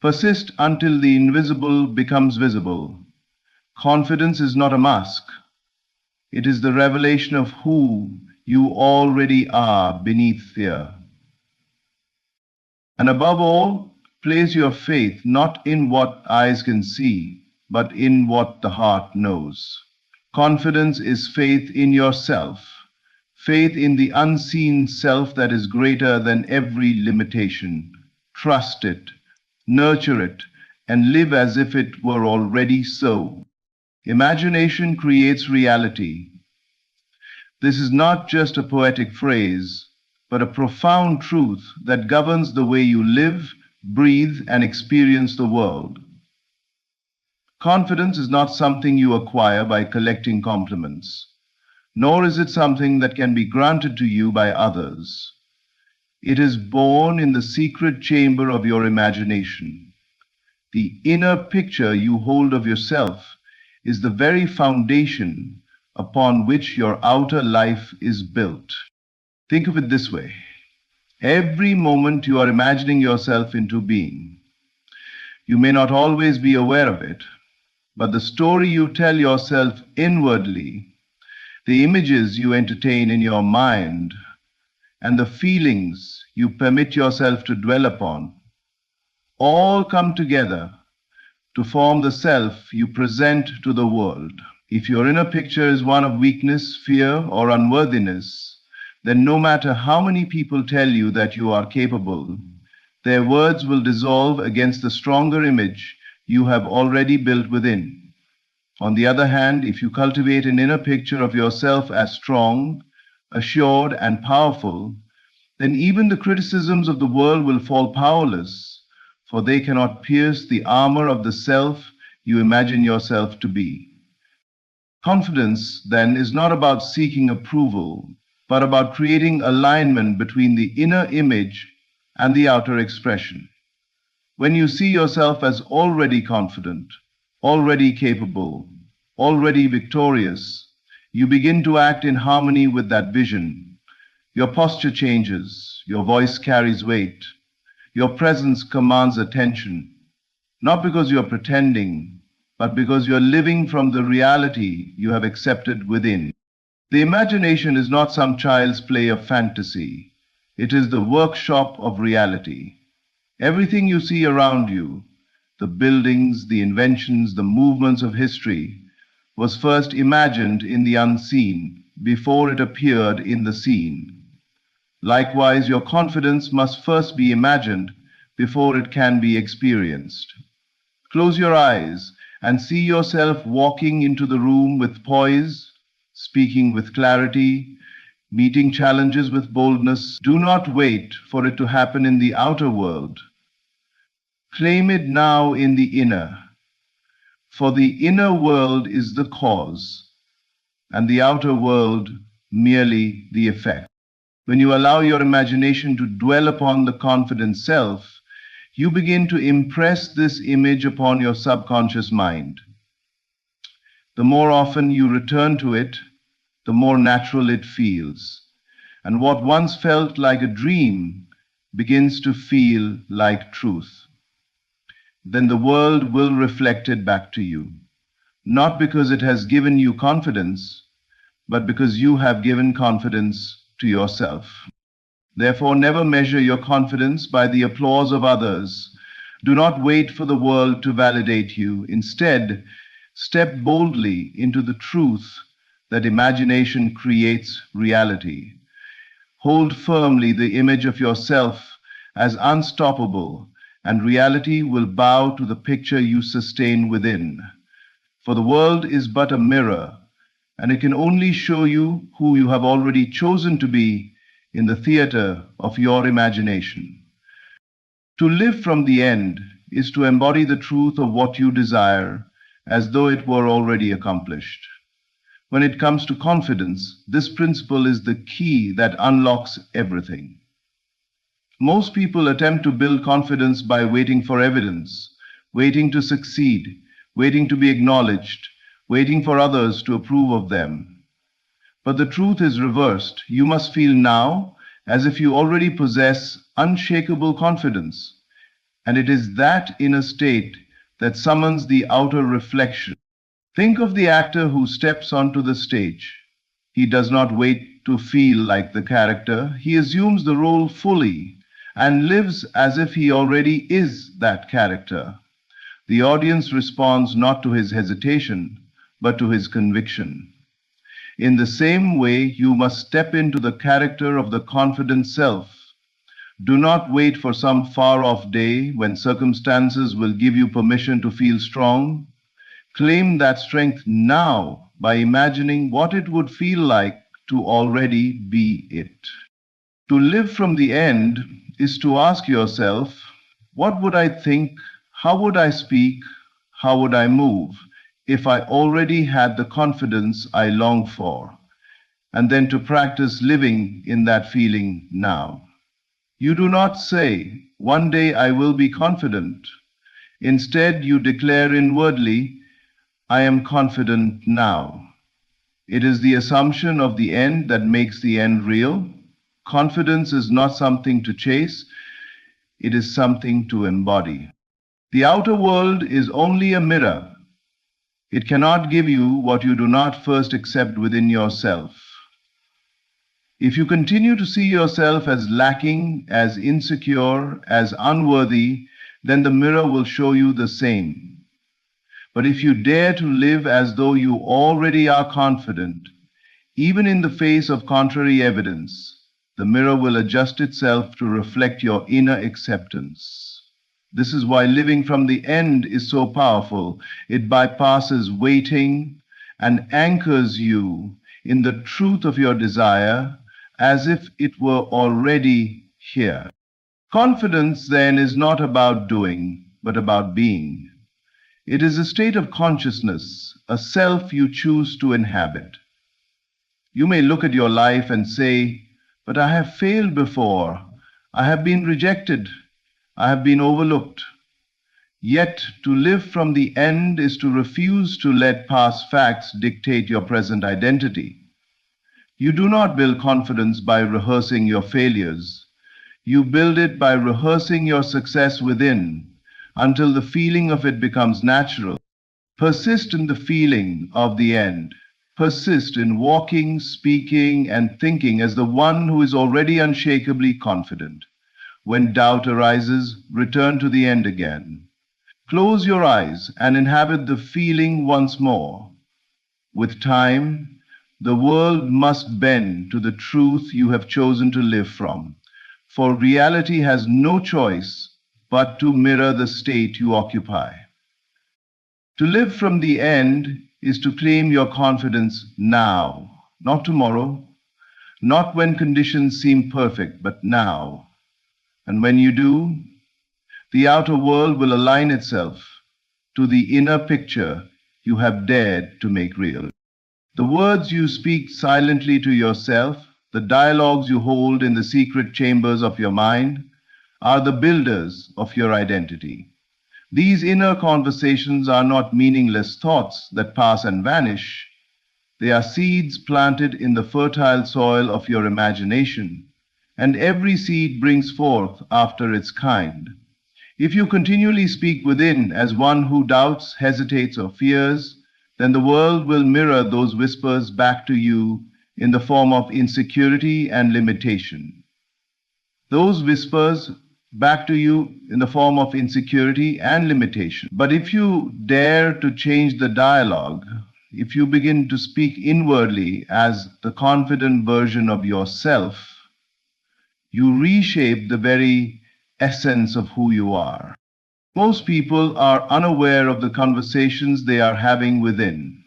Persist until the invisible becomes visible. Confidence is not a mask. It is the revelation of who you already are beneath fear. And above all, place your faith not in what eyes can see, but in what the heart knows. Confidence is faith in yourself, faith in the unseen self that is greater than every limitation. Trust it, nurture it, and live as if it were already so. Imagination creates reality. This is not just a poetic phrase, but a profound truth that governs the way you live, breathe, and experience the world. Confidence is not something you acquire by collecting compliments, nor is it something that can be granted to you by others. It is born in the secret chamber of your imagination. The inner picture you hold of yourself is the very foundation upon which your outer life is built. Think of it this way. Every moment you are imagining yourself into being. You may not always be aware of it, but the story you tell yourself inwardly, the images you entertain in your mind, and the feelings you permit yourself to dwell upon, all come together to form the self you present to the world. If your inner picture is one of weakness, fear, or unworthiness, then no matter how many people tell you that you are capable, their words will dissolve against the stronger image you have already built within. On the other hand, if you cultivate an inner picture of yourself as strong, assured, and powerful, then even the criticisms of the world will fall powerless, for they cannot pierce the armor of the self you imagine yourself to be. Confidence, then, is not about seeking approval, but about creating alignment between the inner image and the outer expression. When you see yourself as already confident, already capable, already victorious, you begin to act in harmony with that vision. Your posture changes, your voice carries weight, your presence commands attention, not because you are pretending, but because you are living from the reality you have accepted within. The imagination is not some child's play of fantasy. It is the workshop of reality. Everything you see around you, the buildings, the inventions, the movements of history, was first imagined in the unseen before it appeared in the seen. Likewise, your confidence must first be imagined before it can be experienced. Close your eyes and see yourself walking into the room with poise, speaking with clarity, meeting challenges with boldness. Do not wait for it to happen in the outer world. Claim it now in the inner, for the inner world is the cause, and the outer world merely the effect. When you allow your imagination to dwell upon the confident self, you begin to impress this image upon your subconscious mind. The more often you return to it, the more natural it feels, and what once felt like a dream begins to feel like truth. Then the world will reflect it back to you, not because it has given you confidence, but because you have given confidence to yourself. Therefore, never measure your confidence by the applause of others. Do not wait for the world to validate you. Instead, step boldly into the truth that imagination creates reality. Hold firmly the image of yourself as unstoppable, and reality will bow to the picture you sustain within. For the world is but a mirror, and it can only show you who you have already chosen to be in the theater of your imagination. To live from the end is to embody the truth of what you desire as though it were already accomplished. When it comes to confidence, this principle is the key that unlocks everything. Most people attempt to build confidence by waiting for evidence, waiting to succeed, waiting to be acknowledged, waiting for others to approve of them. But the truth is reversed. You must feel now as if you already possess unshakable confidence, and it is that inner state that summons the outer reflection. Think of the actor who steps onto the stage. He does not wait to feel like the character. He assumes the role fully and lives as if he already is that character. The audience responds not to his hesitation, but to his conviction. In the same way, you must step into the character of the confident self. Do not wait for some far-off day when circumstances will give you permission to feel strong. Claim that strength now by imagining what it would feel like to already be it. To live from the end is to ask yourself, what would I think, how would I speak, how would I move if I already had the confidence I long for, and then to practice living in that feeling now. You do not say, one day I will be confident. Instead, you declare inwardly, I am confident now. It is the assumption of the end that makes the end real. Confidence is not something to chase, it is something to embody. The outer world is only a mirror. It cannot give you what you do not first accept within yourself. If you continue to see yourself as lacking, as insecure, as unworthy, then the mirror will show you the same. But if you dare to live as though you already are confident, even in the face of contrary evidence, the mirror will adjust itself to reflect your inner acceptance. This is why living from the end is so powerful. It bypasses waiting and anchors you in the truth of your desire as if it were already here. Confidence, then, is not about doing, but about being. It is a state of consciousness, a self you choose to inhabit. You may look at your life and say, but I have failed before. I have been rejected. I have been overlooked. Yet to live from the end is to refuse to let past facts dictate your present identity. You do not build confidence by rehearsing your failures. You build it by rehearsing your success within until the feeling of it becomes natural. Persist in the feeling of the end. Persist in walking, speaking, and thinking as the one who is already unshakably confident. When doubt arises, return to the end again. Close your eyes and inhabit the feeling once more. With time, the world must bend to the truth you have chosen to live from, for reality has no choice but to mirror the state you occupy. To live from the end is to claim your confidence now, not tomorrow, not when conditions seem perfect, but now. And when you do, the outer world will align itself to the inner picture you have dared to make real. The words you speak silently to yourself, the dialogues you hold in the secret chambers of your mind, are the builders of your identity. These inner conversations are not meaningless thoughts that pass and vanish. They are seeds planted in the fertile soil of your imagination, and every seed brings forth after its kind. If you continually speak within as one who doubts, hesitates, or fears, then the world will mirror those whispers back to you in the form of insecurity and limitation. Those whispers back to you in the form of insecurity and limitation. But if you dare to change the dialogue, if you begin to speak inwardly as the confident version of yourself, you reshape the very essence of who you are. Most people are unaware of the conversations they are having within.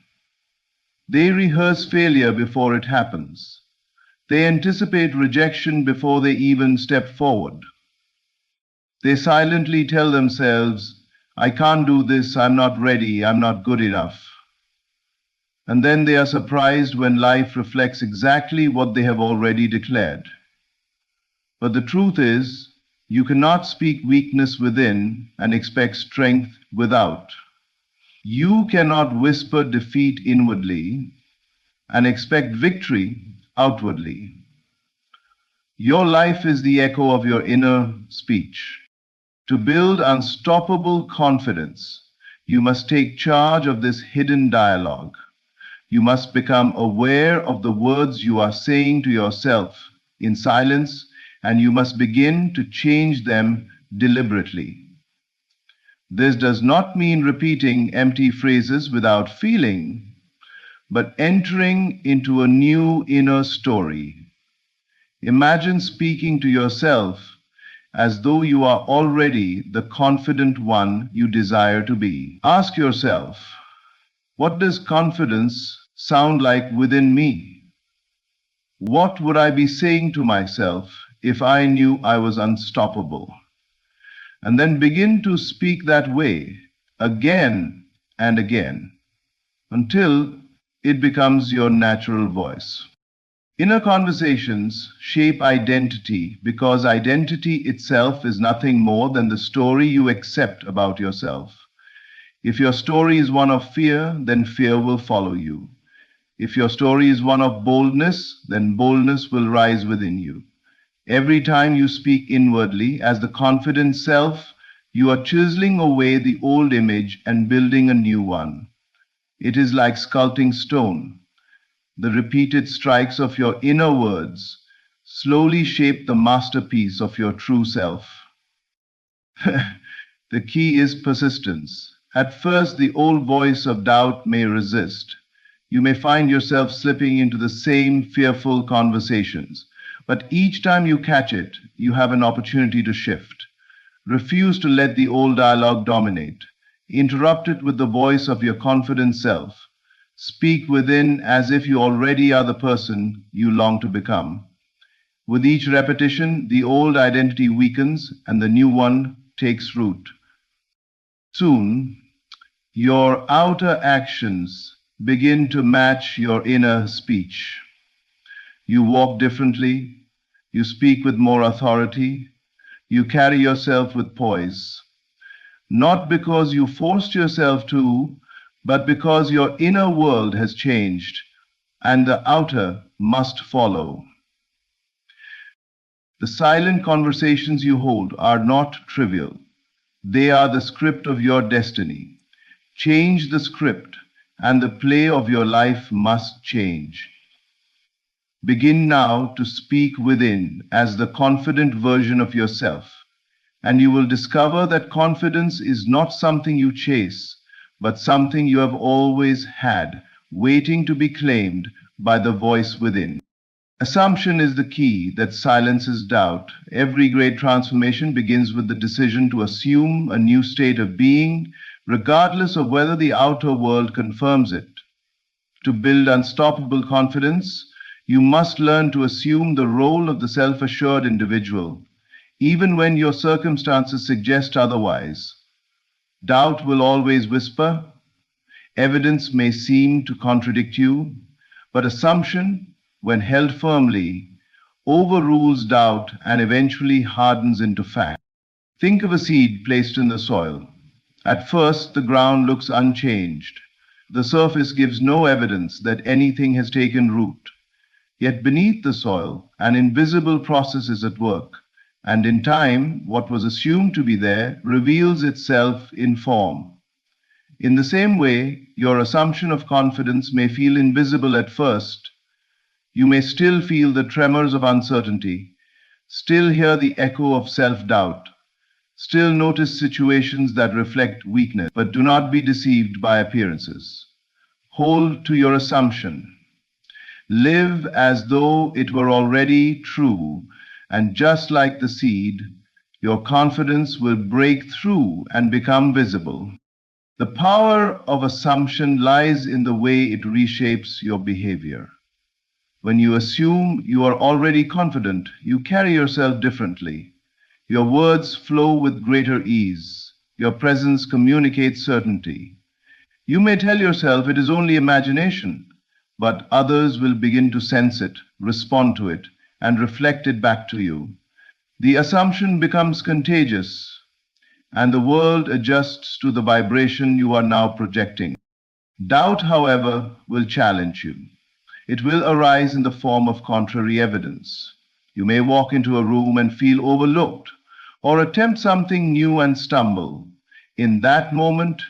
They rehearse failure before it happens. They anticipate rejection before they even step forward. They silently tell themselves, I can't do this, I'm not ready, I'm not good enough. And then they are surprised when life reflects exactly what they have already declared. But the truth is, you cannot speak weakness within and expect strength without. You cannot whisper defeat inwardly and expect victory outwardly. Your life is the echo of your inner speech. To build unstoppable confidence, you must take charge of this hidden dialogue. You must become aware of the words you are saying to yourself in silence, and you must begin to change them deliberately. This does not mean repeating empty phrases without feeling, but entering into a new inner story. Imagine speaking to yourself as though you are already the confident one you desire to be. Ask yourself, what does confidence sound like within me? What would I be saying to myself if I knew I was unstoppable? And then begin to speak that way again and again until it becomes your natural voice. Inner conversations shape identity because identity itself is nothing more than the story you accept about yourself. If your story is one of fear, then fear will follow you. If your story is one of boldness, then boldness will rise within you. Every time you speak inwardly as the confident self, you are chiseling away the old image and building a new one. It is like sculpting stone. The repeated strikes of your inner words slowly shape the masterpiece of your true self. The key is persistence. At first, the old voice of doubt may resist. You may find yourself slipping into the same fearful conversations. But each time you catch it, you have an opportunity to shift. Refuse to let the old dialogue dominate. Interrupt it with the voice of your confident self. Speak within as if you already are the person you long to become. With each repetition, the old identity weakens and the new one takes root. Soon, your outer actions begin to match your inner speech. You walk differently, you speak with more authority, you carry yourself with poise. Not because you forced yourself to, but because your inner world has changed and the outer must follow. The silent conversations you hold are not trivial. They are the script of your destiny. Change the script, and the play of your life must change. Begin now to speak within as the confident version of yourself, and you will discover that confidence is not something you chase, but something you have always had, waiting to be claimed by the voice within. Assumption is the key that silences doubt. Every great transformation begins with the decision to assume a new state of being, regardless of whether the outer world confirms it. To build unstoppable confidence, you must learn to assume the role of the self-assured individual, even when your circumstances suggest otherwise. Doubt will always whisper. Evidence may seem to contradict you, but assumption, when held firmly, overrules doubt and eventually hardens into fact. Think of a seed placed in the soil. At first, the ground looks unchanged. The surface gives no evidence that anything has taken root. Yet beneath the soil, an invisible process is at work, and in time, what was assumed to be there reveals itself in form. In the same way, your assumption of confidence may feel invisible at first. You may still feel the tremors of uncertainty, still hear the echo of self-doubt, still notice situations that reflect weakness, but do not be deceived by appearances. Hold to your assumption. Live as though it were already true, and just like the seed, your confidence will break through and become visible. The power of assumption lies in the way it reshapes your behavior. When you assume you are already confident, you carry yourself differently. Your words flow with greater ease. Your presence communicates certainty. You may tell yourself it is only imagination, but others will begin to sense it, respond to it, and reflect it back to you. The assumption becomes contagious, and the world adjusts to the vibration you are now projecting. Doubt, however, will challenge you. It will arise in the form of contrary evidence. You may walk into a room and feel overlooked, or attempt something new and stumble. In that moment,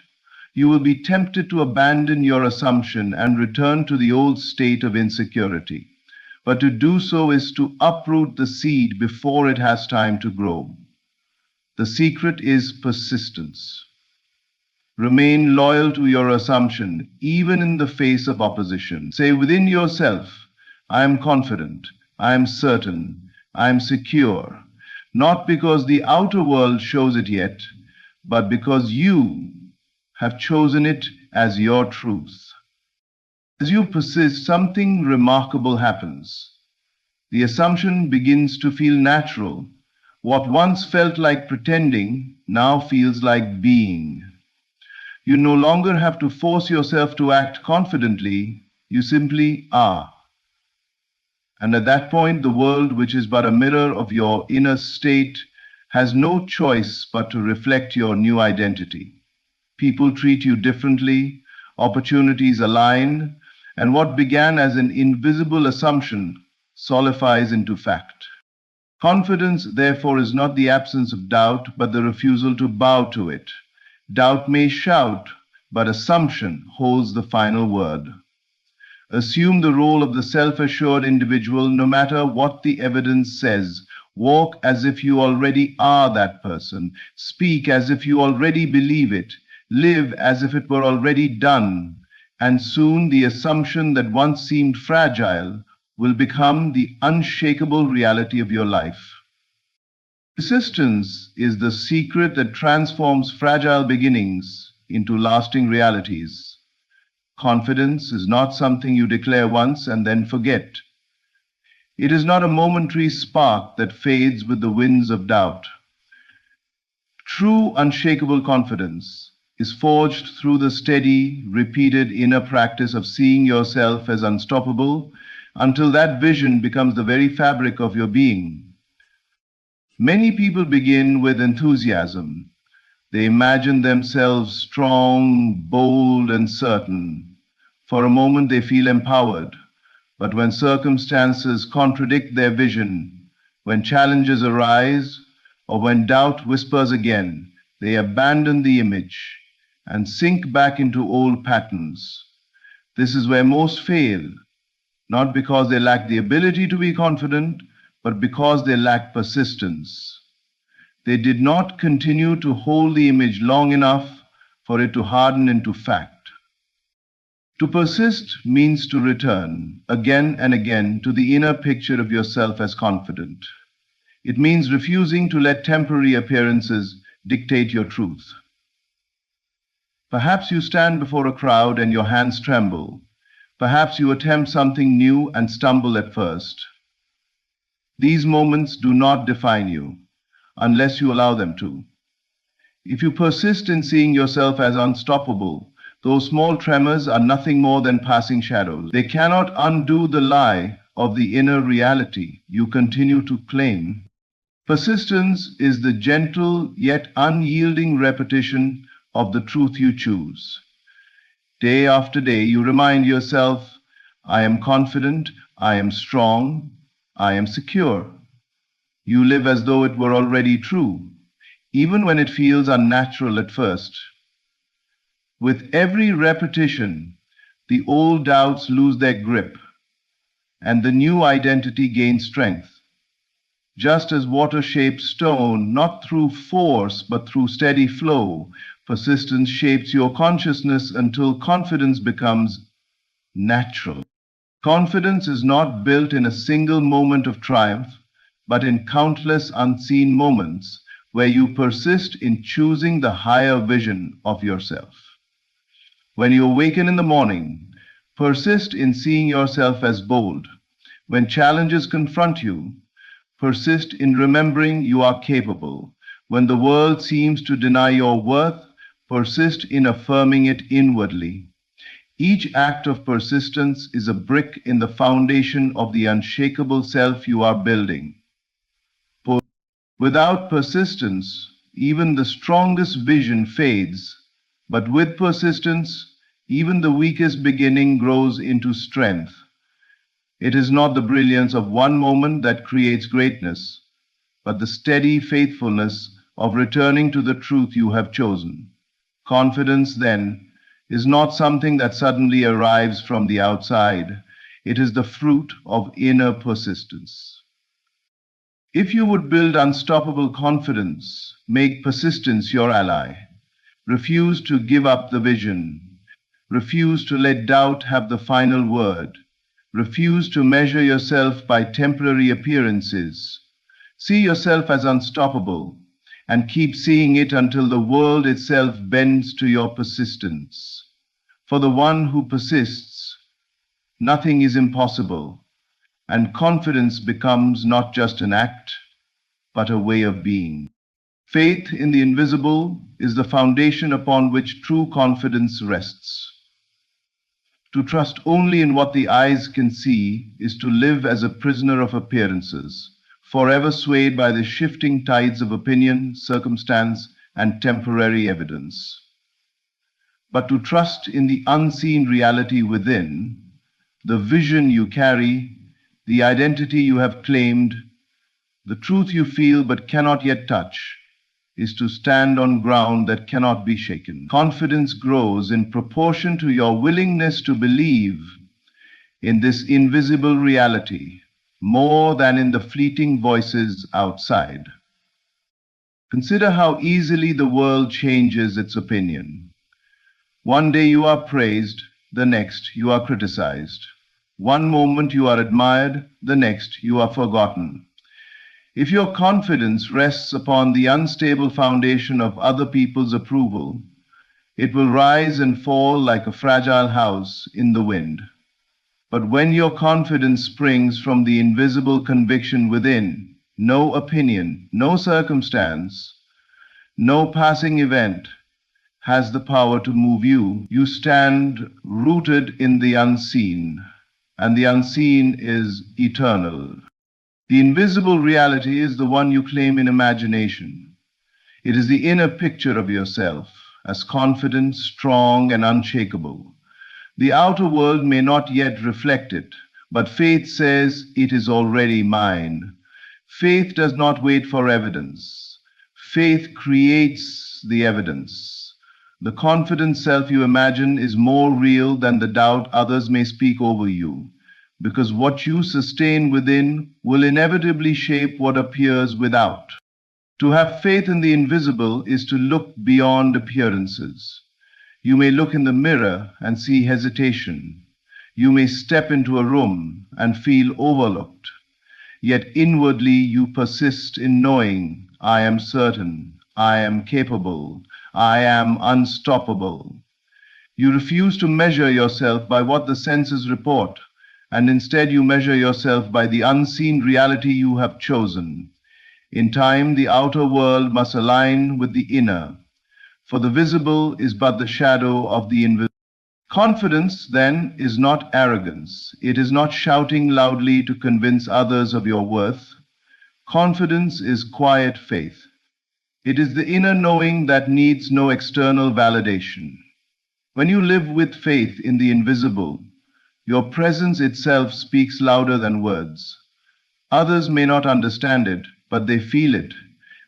you will be tempted to abandon your assumption and return to the old state of insecurity. But to do so is to uproot the seed before it has time to grow. The secret is persistence. Remain loyal to your assumption, even in the face of opposition. Say within yourself, I am confident, I am certain, I am secure, not because the outer world shows it yet, but because you have chosen it as your truth. As you persist, something remarkable happens. The assumption begins to feel natural. What once felt like pretending now feels like being. You no longer have to force yourself to act confidently, you simply are. And at that point, the world, which is but a mirror of your inner state, has no choice but to reflect your new identity. People treat you differently, opportunities align, and what began as an invisible assumption solidifies into fact. Confidence, therefore, is not the absence of doubt, but the refusal to bow to it. Doubt may shout, but assumption holds the final word. Assume the role of the self-assured individual no matter what the evidence says. Walk as if you already are that person. Speak as if you already believe it. Live as if it were already done. And soon the assumption that once seemed fragile will become the unshakable reality of your life. Persistence is the secret that transforms fragile beginnings into lasting realities. Confidence is not something you declare once and then forget. It is not a momentary spark that fades with the winds of doubt. True, unshakable confidence is forged through the steady, repeated inner practice of seeing yourself as unstoppable until that vision becomes the very fabric of your being. Many people begin with enthusiasm. They imagine themselves strong, bold, and certain. For a moment they feel empowered. But when circumstances contradict their vision, when challenges arise, or when doubt whispers again, they abandon the image and sink back into old patterns. This is where most fail, not because they lack the ability to be confident, but because they lack persistence. They did not continue to hold the image long enough for it to harden into fact. To persist means to return again and again to the inner picture of yourself as confident. It means refusing to let temporary appearances dictate your truth. Perhaps you stand before a crowd and your hands tremble. Perhaps you attempt something new and stumble at first. These moments do not define you unless you allow them to. If you persist in seeing yourself as unstoppable, those small tremors are nothing more than passing shadows. They cannot undo the lie of the inner reality you continue to claim. Persistence is the gentle yet unyielding repetition of the truth you choose. Day after day, you remind yourself, I am confident, I am strong, I am secure. You live as though it were already true, even when it feels unnatural at first. With every repetition, the old doubts lose their grip, and the new identity gains strength. Just as water shapes stone, not through force, but through steady flow, persistence shapes your consciousness until confidence becomes natural. Confidence is not built in a single moment of triumph, but in countless unseen moments where you persist in choosing the higher vision of yourself. When you awaken in the morning, persist in seeing yourself as bold. When challenges confront you, persist in remembering you are capable. When the world seems to deny your worth, persist in affirming it inwardly. Each act of persistence is a brick in the foundation of the unshakable self you are building. Without persistence, even the strongest vision fades, but with persistence, even the weakest beginning grows into strength. It is not the brilliance of one moment that creates greatness, but the steady faithfulness of returning to the truth you have chosen. Confidence, then, is not something that suddenly arrives from the outside. It is the fruit of inner persistence. If you would build unstoppable confidence, make persistence your ally. Refuse to give up the vision. Refuse to let doubt have the final word. Refuse to measure yourself by temporary appearances. See yourself as unstoppable and keep seeing it until the world itself bends to your persistence. For the one who persists, nothing is impossible, and confidence becomes not just an act, but a way of being. Faith in the invisible is the foundation upon which true confidence rests. To trust only in what the eyes can see is to live as a prisoner of appearances, forever swayed by the shifting tides of opinion, circumstance, and temporary evidence. But to trust in the unseen reality within, the vision you carry, the identity you have claimed, the truth you feel but cannot yet touch, is to stand on ground that cannot be shaken. Confidence grows in proportion to your willingness to believe in this invisible reality more than in the fleeting voices outside. Consider how easily the world changes its opinion. One day you are praised, the next you are criticized. One moment you are admired, the next you are forgotten. If your confidence rests upon the unstable foundation of other people's approval, it will rise and fall like a fragile house in the wind. But when your confidence springs from the invisible conviction within, no opinion, no circumstance, no passing event has the power to move you. You stand rooted in the unseen, and the unseen is eternal. The invisible reality is the one you claim in imagination. It is the inner picture of yourself as confident, strong, and unshakable. The outer world may not yet reflect it, but faith says it is already mine. Faith does not wait for evidence. Faith creates the evidence. The confident self you imagine is more real than the doubt others may speak over you, because what you sustain within will inevitably shape what appears without. To have faith in the invisible is to look beyond appearances. You may look in the mirror and see hesitation. You may step into a room and feel overlooked. Yet inwardly you persist in knowing, I am certain, I am capable, I am unstoppable. You refuse to measure yourself by what the senses report, and instead you measure yourself by the unseen reality you have chosen. In time, the outer world must align with the inner, for the visible is but the shadow of the invisible. Confidence, then, is not arrogance. It is not shouting loudly to convince others of your worth. Confidence is quiet faith. It is the inner knowing that needs no external validation. When you live with faith in the invisible, your presence itself speaks louder than words. Others may not understand it, but they feel it.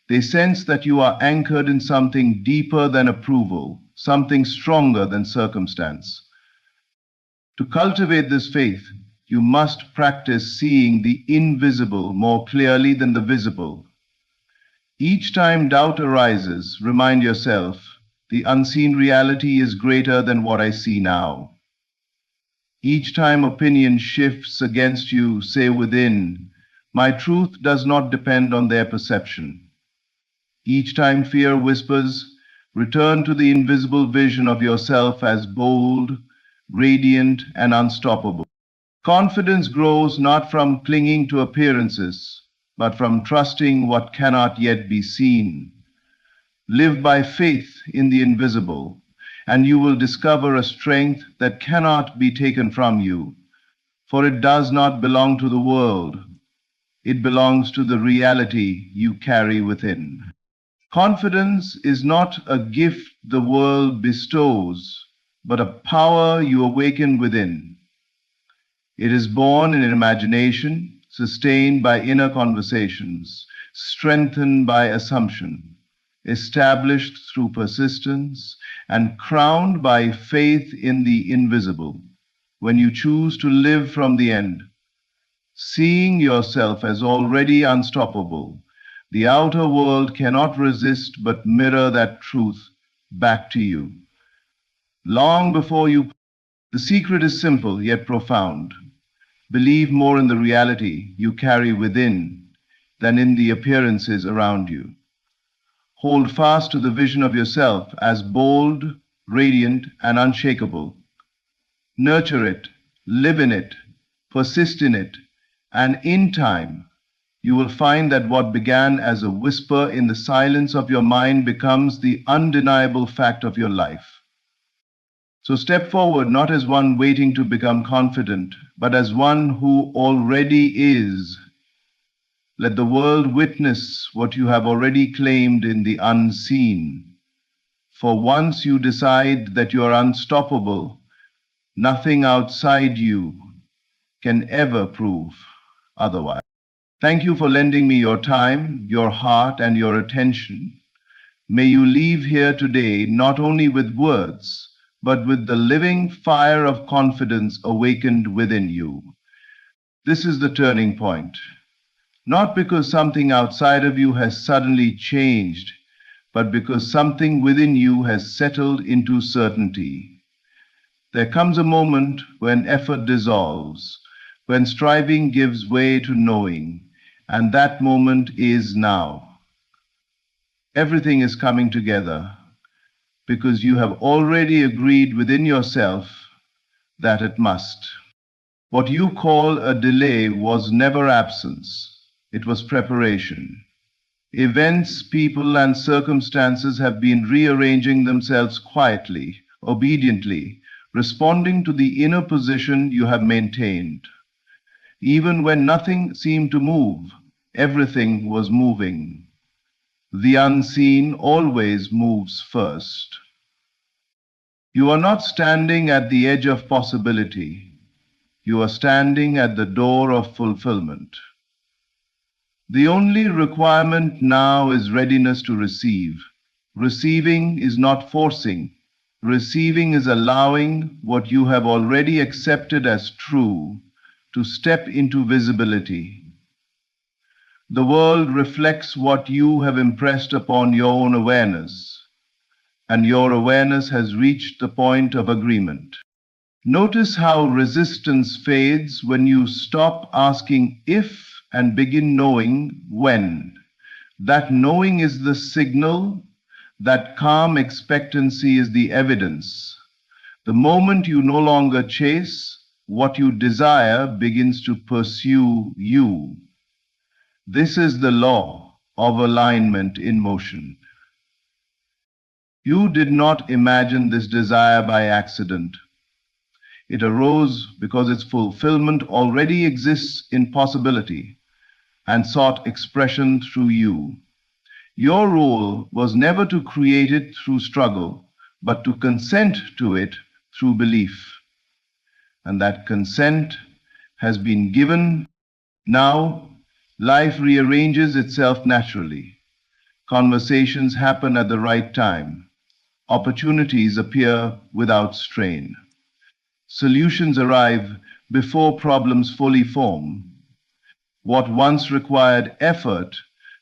They sense that you are anchored in something deeper than approval, something stronger than circumstance. To cultivate this faith, you must practice seeing the invisible more clearly than the visible. Each time doubt arises, remind yourself, the unseen reality is greater than what I see now. Each time opinion shifts against you, say within, my truth does not depend on their perception. Each time fear whispers, return to the invisible vision of yourself as bold, radiant, and unstoppable. Confidence grows not from clinging to appearances, but from trusting what cannot yet be seen. Live by faith in the invisible, and you will discover a strength that cannot be taken from you, for it does not belong to the world. It belongs to the reality you carry within. Confidence is not a gift the world bestows, but a power you awaken within. It is born in imagination, sustained by inner conversations, strengthened by assumption, established through persistence, and crowned by faith in the invisible. When you choose to live from the end, seeing yourself as already unstoppable, the outer world cannot resist but mirror that truth back to you. Long before you, the secret is simple yet profound. Believe more in the reality you carry within than in the appearances around you. Hold fast to the vision of yourself as bold, radiant, and unshakable. Nurture it, live in it, persist in it, and in time, you will find that what began as a whisper in the silence of your mind becomes the undeniable fact of your life. So step forward not as one waiting to become confident, but as one who already is. Let the world witness what you have already claimed in the unseen. For once you decide that you are unstoppable, nothing outside you can ever prove otherwise. Thank you for lending me your time, your heart, and your attention. May you leave here today not only with words, but with the living fire of confidence awakened within you. This is the turning point. Not because something outside of you has suddenly changed, but because something within you has settled into certainty. There comes a moment when effort dissolves, when striving gives way to knowing, and that moment is now. Everything is coming together because you have already agreed within yourself that it must. What you call a delay was never absence, it was preparation. Events, people, and circumstances have been rearranging themselves quietly, obediently, responding to the inner position you have maintained. Even when nothing seemed to move, everything was moving. The unseen always moves first. You are not standing at the edge of possibility. You are standing at the door of fulfillment. The only requirement now is readiness to receive. Receiving is not forcing, Receiving is allowing what you have already accepted as true to step into visibility. The world reflects what you have impressed upon your own awareness, and your awareness has reached the point of agreement. Notice how resistance fades when you stop asking if and begin knowing when. That knowing is the signal, that calm expectancy is the evidence. The moment you no longer chase, what you desire begins to pursue you. This is the law of alignment in motion. You did not imagine this desire by accident. It arose because its fulfillment already exists in possibility and sought expression through you. Your role was never to create it through struggle, but to consent to it through belief. And that consent has been given. Now, life rearranges itself naturally. Conversations happen at the right time. Opportunities appear without strain. Solutions arrive before problems fully form. What once required effort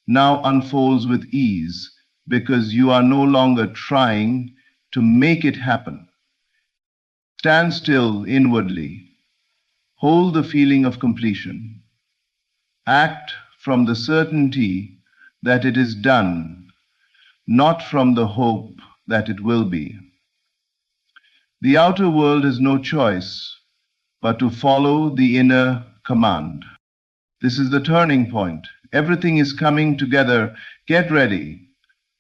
now unfolds with ease because you are no longer trying to make it happen. Stand still inwardly. Hold the feeling of completion. Act from the certainty that it is done, not from the hope that it will be. The outer world has no choice but to follow the inner command. This is the turning point. Everything is coming together. Get ready,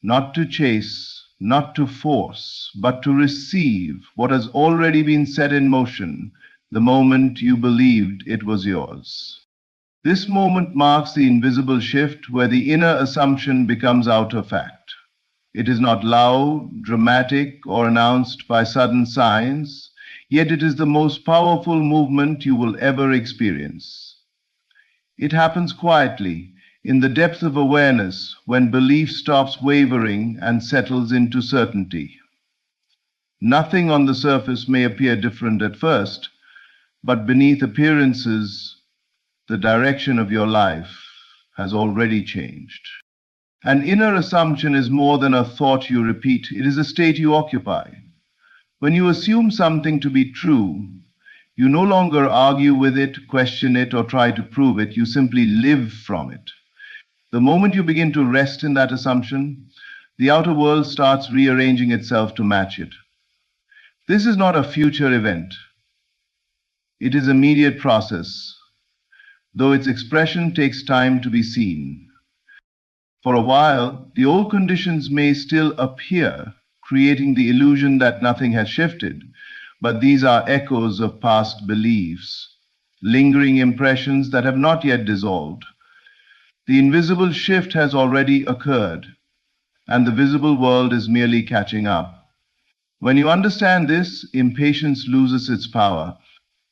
not to chase, not to force, but to receive what has already been set in motion the moment you believed it was yours. This moment marks the invisible shift where the inner assumption becomes outer fact. It is not loud, dramatic, or announced by sudden signs, yet it is the most powerful movement you will ever experience. It happens quietly, in the depth of awareness, when belief stops wavering and settles into certainty. Nothing on the surface may appear different at first, but beneath appearances, the direction of your life has already changed. An inner assumption is more than a thought you repeat. It is a state you occupy. When you assume something to be true, you no longer argue with it, question it, or try to prove it. You simply live from it. The moment you begin to rest in that assumption, the outer world starts rearranging itself to match it. This is not a future event. It is an immediate process, though its expression takes time to be seen. For a while, the old conditions may still appear, creating the illusion that nothing has shifted, but these are echoes of past beliefs, lingering impressions that have not yet dissolved. The invisible shift has already occurred, and the visible world is merely catching up. When you understand this, impatience loses its power.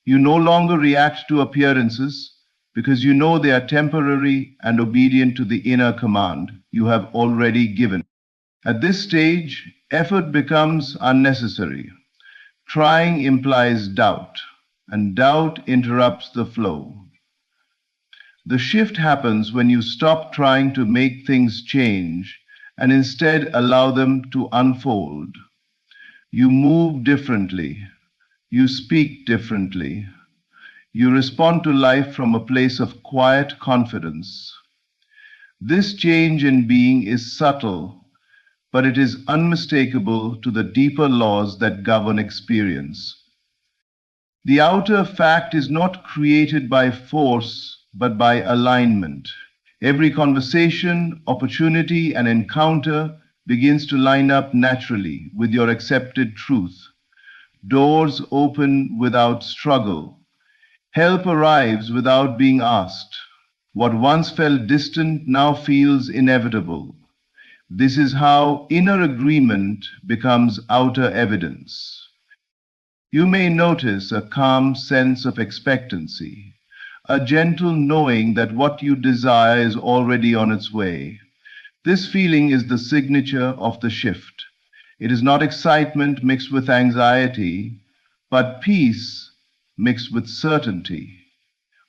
You no longer react to appearances, because you know they are temporary and obedient to the inner command you have already given. At this stage, effort becomes unnecessary. Trying implies doubt, and doubt interrupts the flow. The shift happens when you stop trying to make things change and instead allow them to unfold. You move differently. You speak differently. You respond to life from a place of quiet confidence. This change in being is subtle, but it is unmistakable to the deeper laws that govern experience. The outer fact is not created by force, but by alignment. Every conversation, opportunity, and encounter begins to line up naturally with your accepted truth. Doors open without struggle. Help arrives without being asked. What once felt distant now feels inevitable. This is how inner agreement becomes outer evidence. You may notice a calm sense of expectancy, a gentle knowing that what you desire is already on its way. This feeling is the signature of the shift. It is not excitement mixed with anxiety, but peace mixed with certainty.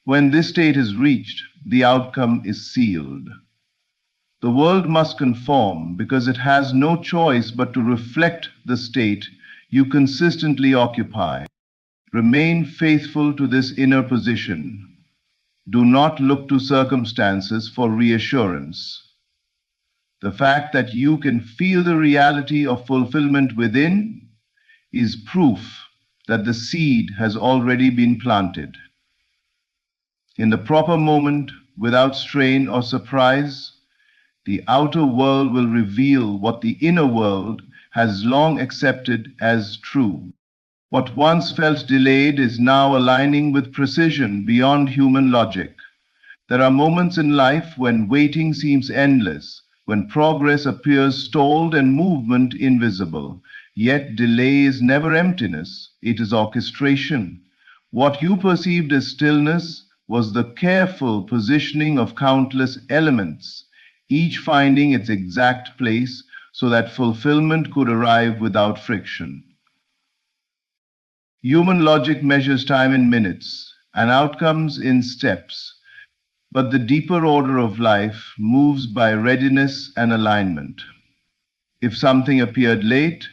When this state is reached, the outcome is sealed. The world must conform because it has no choice but to reflect the state you consistently occupy. Remain faithful to this inner position. Do not look to circumstances for reassurance. The fact that you can feel the reality of fulfillment within is proof that the seed has already been planted. In the proper moment, without strain or surprise, the outer world will reveal what the inner world has long accepted as true. What once felt delayed is now aligning with precision beyond human logic. There are moments in life when waiting seems endless, when progress appears stalled and movement invisible. Yet delay is never emptiness, it is orchestration. What you perceived as stillness was the careful positioning of countless elements, each finding its exact place so that fulfillment could arrive without friction. Human logic measures time in minutes and outcomes in steps, but the deeper order of life moves by readiness and alignment. If something appeared late,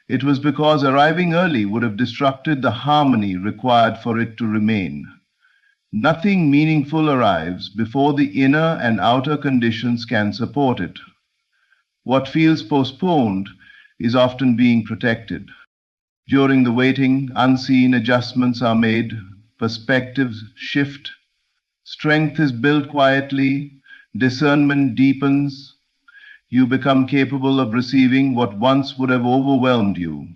it was because arriving early would have disrupted the harmony required for it to remain. Nothing meaningful arrives before the inner and outer conditions can support it. What feels postponed is often being protected. During the waiting, unseen adjustments are made, perspectives shift, strength is built quietly, discernment deepens. You become capable of receiving what once would have overwhelmed you.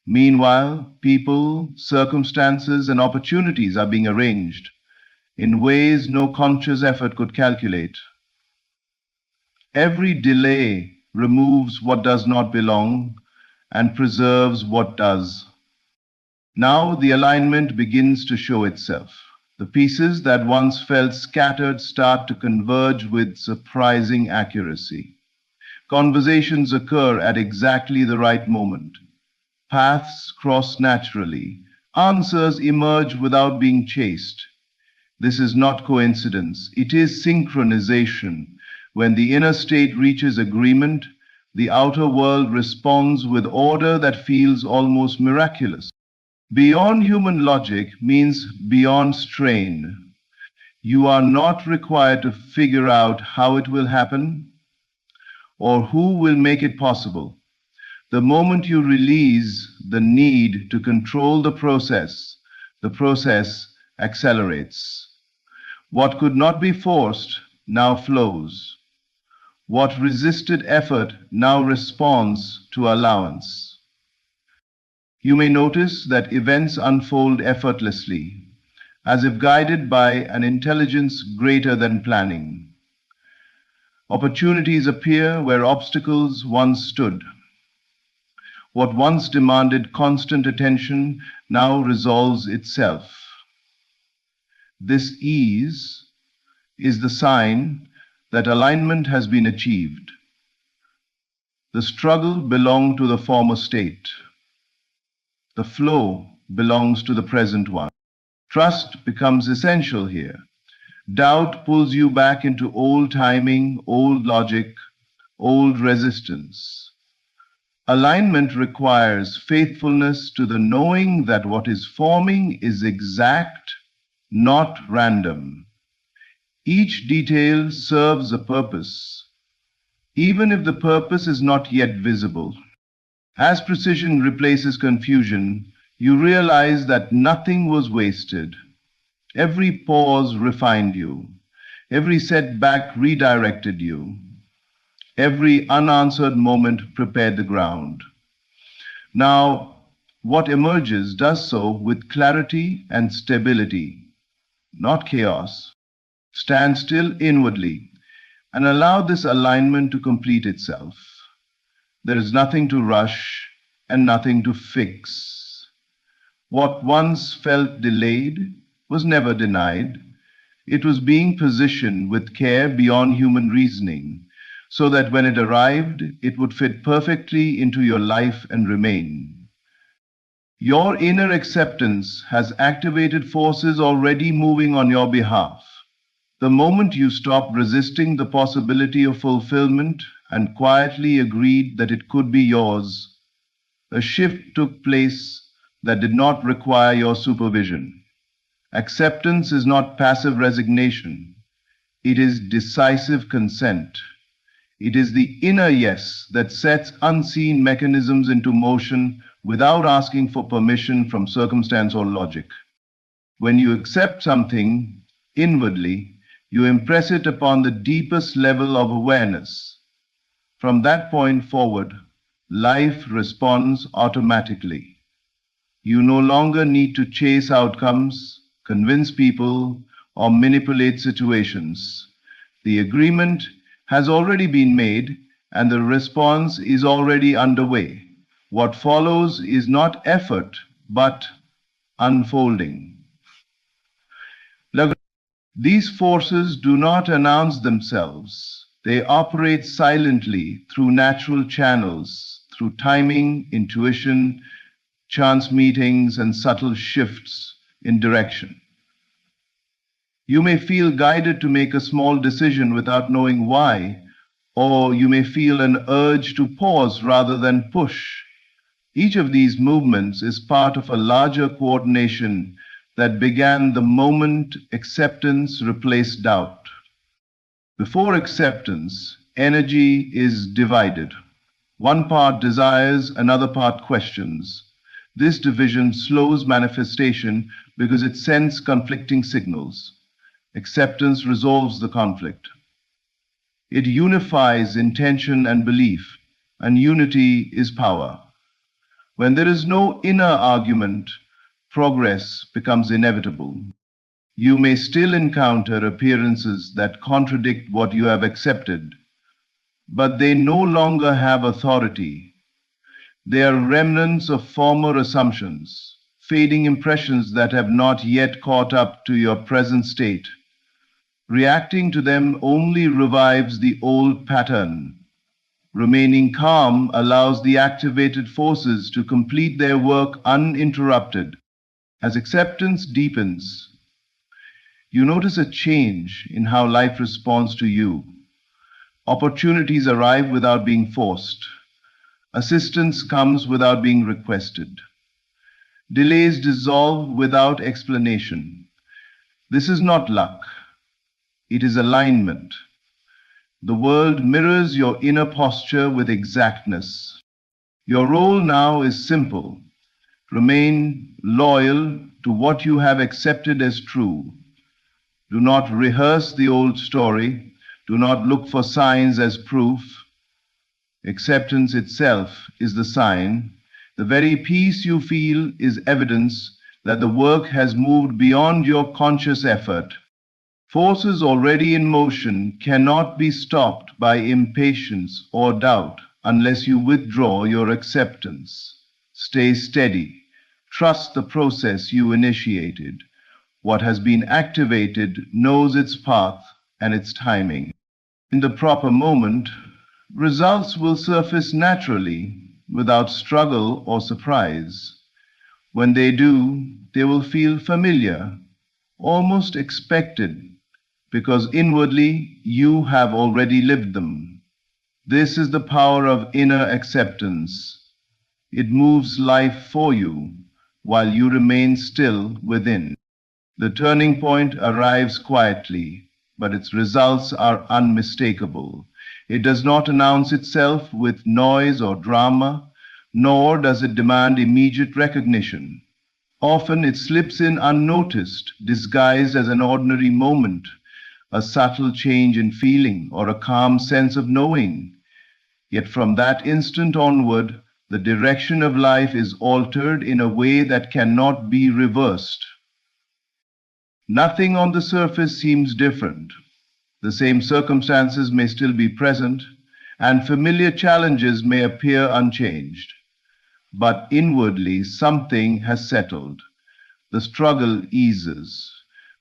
Meanwhile, people, circumstances, and opportunities are being arranged in ways no conscious effort could calculate. Every delay removes what does not belong and preserves what does. Now the alignment begins to show itself. The pieces that once felt scattered start to converge with surprising accuracy. Conversations occur at exactly the right moment. Paths cross naturally. Answers emerge without being chased. This is not coincidence. It is synchronization. When the inner state reaches agreement, the outer world responds with order that feels almost miraculous. Beyond human logic means beyond strain. You are not required to figure out how it will happen or who will make it possible. The moment you release the need to control the process accelerates. What could not be forced now flows. What resisted effort now responds to allowance. You may notice that events unfold effortlessly, as if guided by an intelligence greater than planning. Opportunities appear where obstacles once stood. What once demanded constant attention now resolves itself. This ease is the sign that alignment has been achieved. The struggle belonged to the former state. The flow belongs to the present one. Trust becomes essential here. Doubt pulls you back into old timing, old logic, old resistance. Alignment requires faithfulness to the knowing that what is forming is exact, not random. Each detail serves a purpose, even if the purpose is not yet visible. As precision replaces confusion, you realize that nothing was wasted. Every pause refined you. Every setback redirected you. Every unanswered moment prepared the ground. Now, what emerges does so with clarity and stability, not chaos. Stand still inwardly and allow this alignment to complete itself. There is nothing to rush and nothing to fix. What once felt delayed was never denied. It was being positioned with care beyond human reasoning. so that when it arrived, it would fit perfectly into your life and remain. Your inner acceptance has activated forces already moving on your behalf. The moment you stopped resisting the possibility of fulfillment and quietly agreed that it could be yours, a shift took place that did not require your supervision. Acceptance is not passive resignation. It is decisive consent. It is the inner yes that sets unseen mechanisms into motion without asking for permission from circumstance or logic. When you accept something inwardly, you impress it upon the deepest level of awareness. From that point forward, life responds automatically. You no longer need to chase outcomes, convince people, or manipulate situations. The agreement has already been made, and the response is already underway. What follows is not effort, but unfolding. These forces do not announce themselves. They operate silently through natural channels, through timing, intuition, chance meetings, and subtle shifts in direction. You may feel guided to make a small decision without knowing why, or you may feel an urge to pause rather than push. Each of these movements is part of a larger coordination that began the moment acceptance replaced doubt. Before acceptance, energy is divided. One part desires, another part questions. This division slows manifestation because it sends conflicting signals. Acceptance resolves the conflict. It unifies intention and belief, and unity is power. When there is no inner argument, progress becomes inevitable. You may still encounter appearances that contradict what you have accepted, but they no longer have authority. They are remnants of former assumptions, fading impressions that have not yet caught up to your present state. Reacting to them only revives the old pattern. Remaining calm allows the activated forces to complete their work uninterrupted. As acceptance deepens, you notice a change in how life responds to you. Opportunities arrive without being forced. Assistance comes without being requested. Delays dissolve without explanation. This is not luck. It is alignment. The world mirrors your inner posture with exactness. Your role now is simple. Remain loyal to what you have accepted as true. Do not rehearse the old story. Do not look for signs as proof. Acceptance itself is the sign. The very peace you feel is evidence that the work has moved beyond your conscious effort. Forces already in motion cannot be stopped by impatience or doubt unless you withdraw your acceptance. Stay steady. Trust the process you initiated. What has been activated knows its path and its timing. In the proper moment, results will surface naturally without struggle or surprise. When they do, they will feel familiar, almost expected, because inwardly you have already lived them. This is the power of inner acceptance. It moves life for you while you remain still within. The turning point arrives quietly, but its results are unmistakable. It does not announce itself with noise or drama, nor does it demand immediate recognition. Often it slips in unnoticed, disguised as an ordinary moment, a subtle change in feeling, or a calm sense of knowing. Yet from that instant onward, the direction of life is altered in a way that cannot be reversed. Nothing on the surface seems different. The same circumstances may still be present, and familiar challenges may appear unchanged. But inwardly, something has settled. The struggle eases.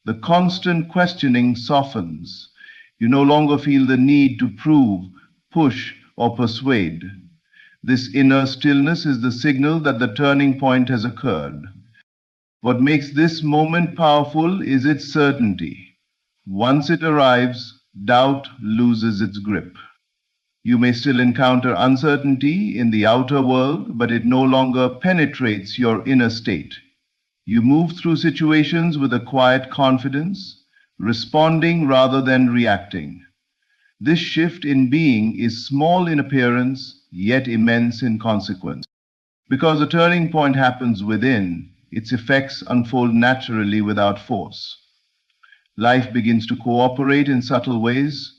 The constant questioning softens. You no longer feel the need to prove push, or persuade. This inner stillness is the signal that the turning point has occurred. What makes this moment powerful is its certainty. Once it arrives, doubt loses its grip. You may still encounter uncertainty in the outer world, but it no longer penetrates your inner state. You move through situations with a quiet confidence, responding rather than reacting. This shift in being is small in appearance, yet immense in consequence. Because the turning point happens within, its effects unfold naturally without force. Life begins to cooperate in subtle ways.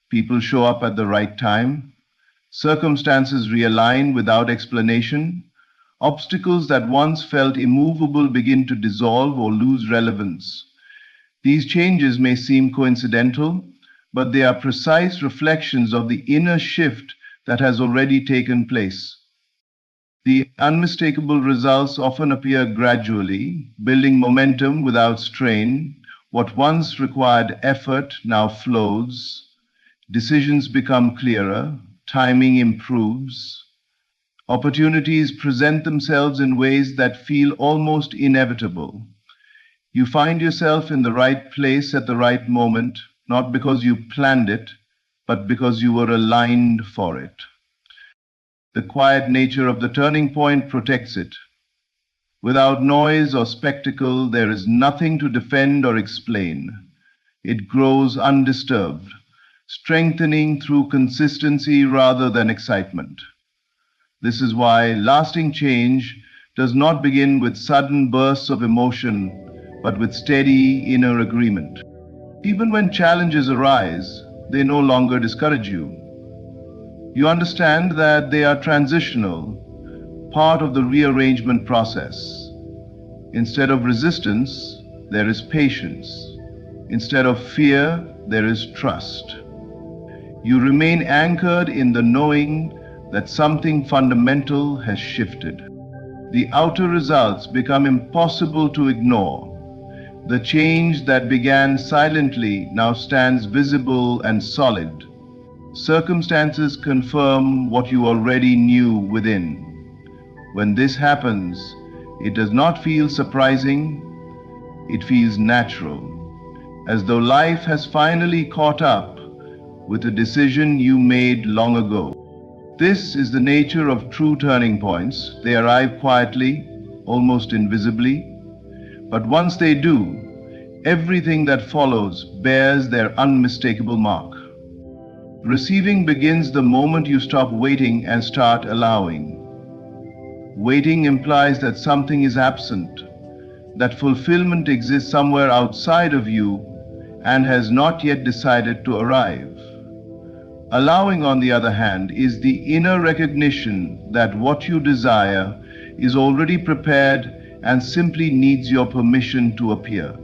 People show up at the right time. Circumstances realign without explanation. Obstacles that once felt immovable begin to dissolve or lose relevance. These changes may seem coincidental, but they are precise reflections of the inner shift that has already taken place. The unmistakable results often appear gradually, building momentum without strain. What once required effort now flows. Decisions become clearer, timing improves. Opportunities present themselves in ways that feel almost inevitable. You find yourself in the right place at the right moment, not because you planned it, but because you were aligned for it. The quiet nature of the turning point protects it. Without noise or spectacle, there is nothing to defend or explain. It grows undisturbed, strengthening through consistency rather than excitement. This is why lasting change does not begin with sudden bursts of emotion, but with steady inner agreement. Even when challenges arise, they no longer discourage you. You understand that they are transitional, part of the rearrangement process. Instead of resistance, there is patience. Instead of fear, there is trust. You remain anchored in the knowing that something fundamental has shifted. The outer results become impossible to ignore. The change that began silently now stands visible and solid. Circumstances confirm what you already knew within. When this happens, it does not feel surprising, it feels natural, as though life has finally caught up with a decision you made long ago. This is the nature of true turning points. They arrive quietly, almost invisibly, but once they do, everything that follows bears their unmistakable mark. Receiving begins the moment you stop waiting and start allowing. Waiting implies that something is absent, that fulfillment exists somewhere outside of you and has not yet decided to arrive. Allowing, on the other hand, is the inner recognition that what you desire is already prepared and simply needs your permission to appear.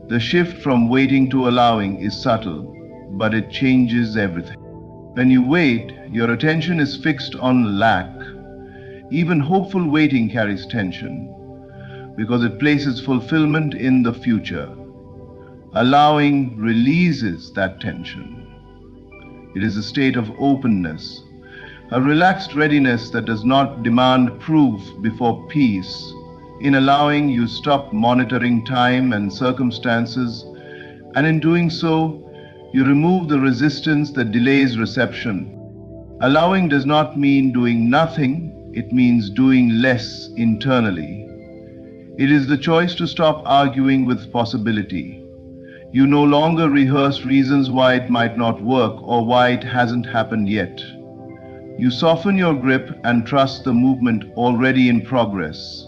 The shift from waiting to allowing is subtle, but it changes everything. When you wait, your attention is fixed on lack. Even hopeful waiting carries tension, because it places fulfillment in the future. Allowing releases that tension. It is a state of openness, a relaxed readiness that does not demand proof before peace. In allowing, you stop monitoring time and circumstances, and in doing so, you remove the resistance that delays reception. Allowing does not mean doing nothing, it means doing less internally. It is the choice to stop arguing with possibility. You no longer rehearse reasons why it might not work or why it hasn't happened yet. You soften your grip and trust the movement already in progress.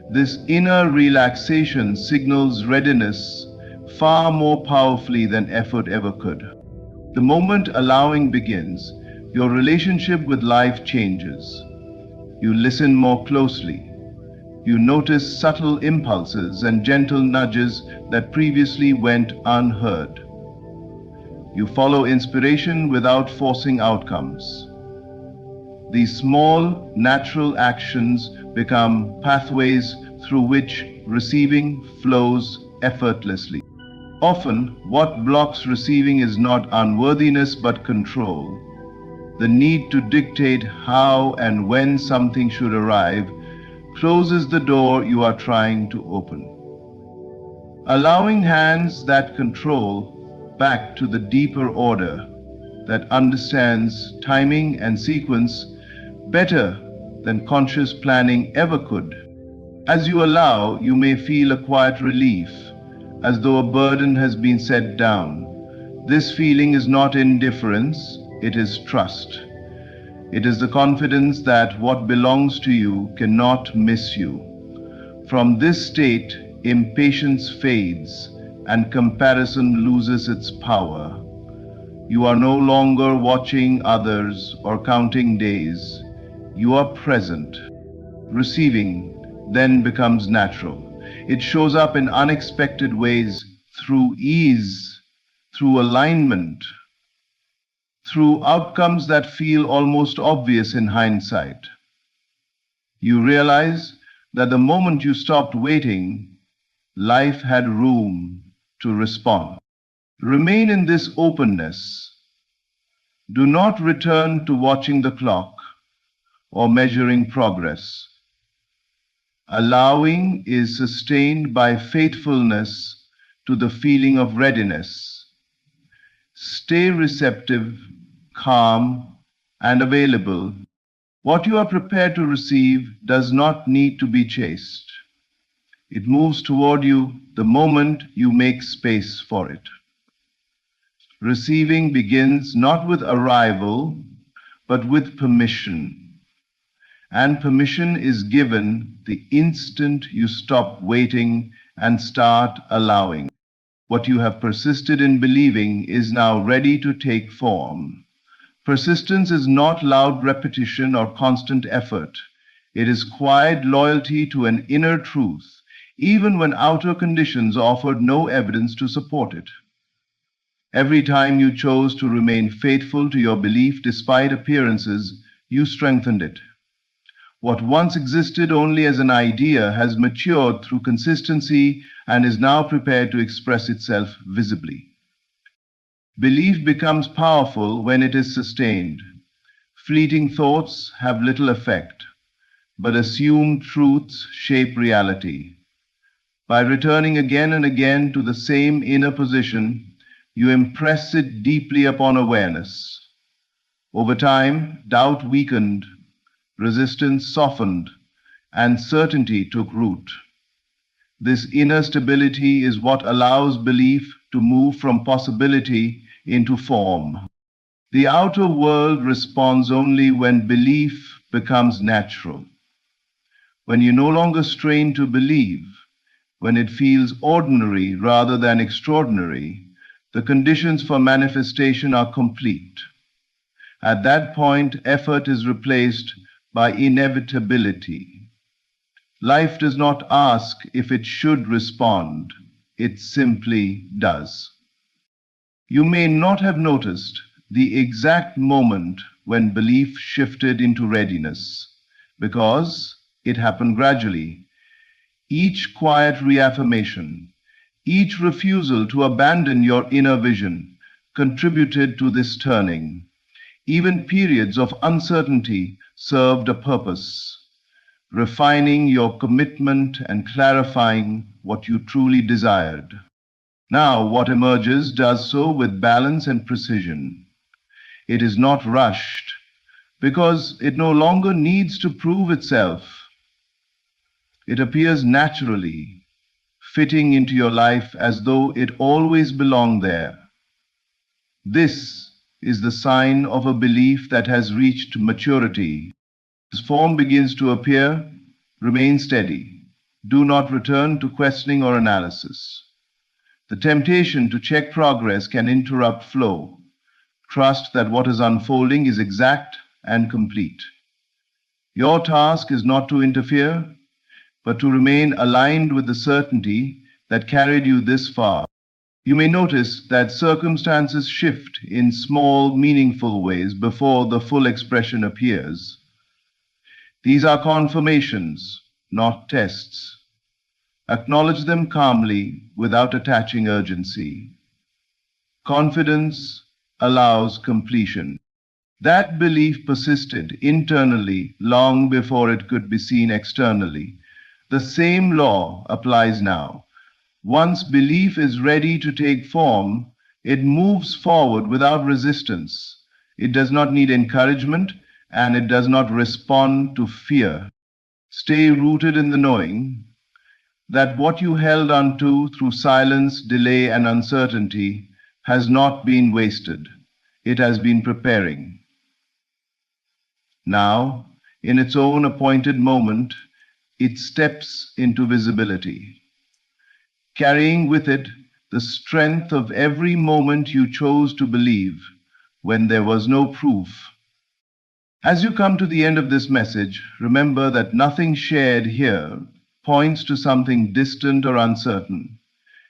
This inner relaxation signals readiness far more powerfully than effort ever could. The moment allowing begins, your relationship with life changes. You listen more closely. You notice subtle impulses and gentle nudges that previously went unheard. You follow inspiration without forcing outcomes. These small, natural actions become pathways through which receiving flows effortlessly. Often, what blocks receiving is not unworthiness but control. the need to dictate how and when something should arrive, closes the door you are trying to open. Allowing hands that control back to the deeper order that understands timing and sequence better than conscious planning ever could. As you allow, you may feel a quiet relief, as though a burden has been set down. This feeling is not indifference, it is trust. It is the confidence that what belongs to you cannot miss you. From this state, impatience fades and comparison loses its power. You are no longer watching others or counting days. You are present. Receiving then becomes natural. It shows up in unexpected ways, through ease, through alignment, through outcomes that feel almost obvious in hindsight. You realize that the moment you stopped waiting, life had room to respond. Remain in this openness. Do not return to watching the clock or measuring progress. Allowing is sustained by faithfulness to the feeling of readiness. Stay receptive, calm, and available. What you are prepared to receive does not need to be chased. It moves toward you the moment you make space for it. Receiving begins not with arrival, but with permission. And permission is given the instant you stop waiting and start allowing. What you have persisted in believing is now ready to take form. Persistence is not loud repetition or constant effort. It is quiet loyalty to an inner truth, even when outer conditions offered no evidence to support it. Every time you chose to remain faithful to your belief despite appearances, you strengthened it. What once existed only as an idea has matured through consistency and is now prepared to express itself visibly. Belief becomes powerful when it is sustained. Fleeting thoughts have little effect, but assumed truths shape reality. By returning again and again to the same inner position, you impress it deeply upon awareness. Over time, doubt weakened, resistance softened, and certainty took root. This inner stability is what allows belief to move from possibility into form. The outer world responds only when belief becomes natural. When you no longer strain to believe, when it feels ordinary rather than extraordinary, the conditions for manifestation are complete. At that point, effort is replaced by inevitability. Life does not ask if it should respond, it simply does. You may not have noticed the exact moment when belief shifted into readiness, because it happened gradually. Each quiet reaffirmation, each refusal to abandon your inner vision contributed to this turning. Even periods of uncertainty served a purpose, refining your commitment and clarifying what you truly desired. Now, what emerges does so with balance and precision. It is not rushed, because it no longer needs to prove itself. It appears naturally, fitting into your life as though it always belonged there. This is the sign of a belief that has reached maturity. As form begins to appear, remain steady. Do not return to questioning or analysis. The temptation to check progress can interrupt flow. Trust that what is unfolding is exact and complete. Your task is not to interfere, but to remain aligned with the certainty that carried you this far. You may notice that circumstances shift in small, meaningful ways before the full expression appears. These are confirmations, not tests. Acknowledge them calmly without attaching urgency. Confidence allows completion. That belief persisted internally long before it could be seen externally. The same law applies now. Once belief is ready to take form, it moves forward without resistance. It does not need encouragement, and it does not respond to fear. Stay rooted in the knowing that what you held onto through silence, delay, and uncertainty has not been wasted. It has been preparing. Now, in its own appointed moment, it steps into visibility, carrying with it the strength of every moment you chose to believe when there was no proof. As you come to the end of this message, remember that nothing shared here points to something distant or uncertain.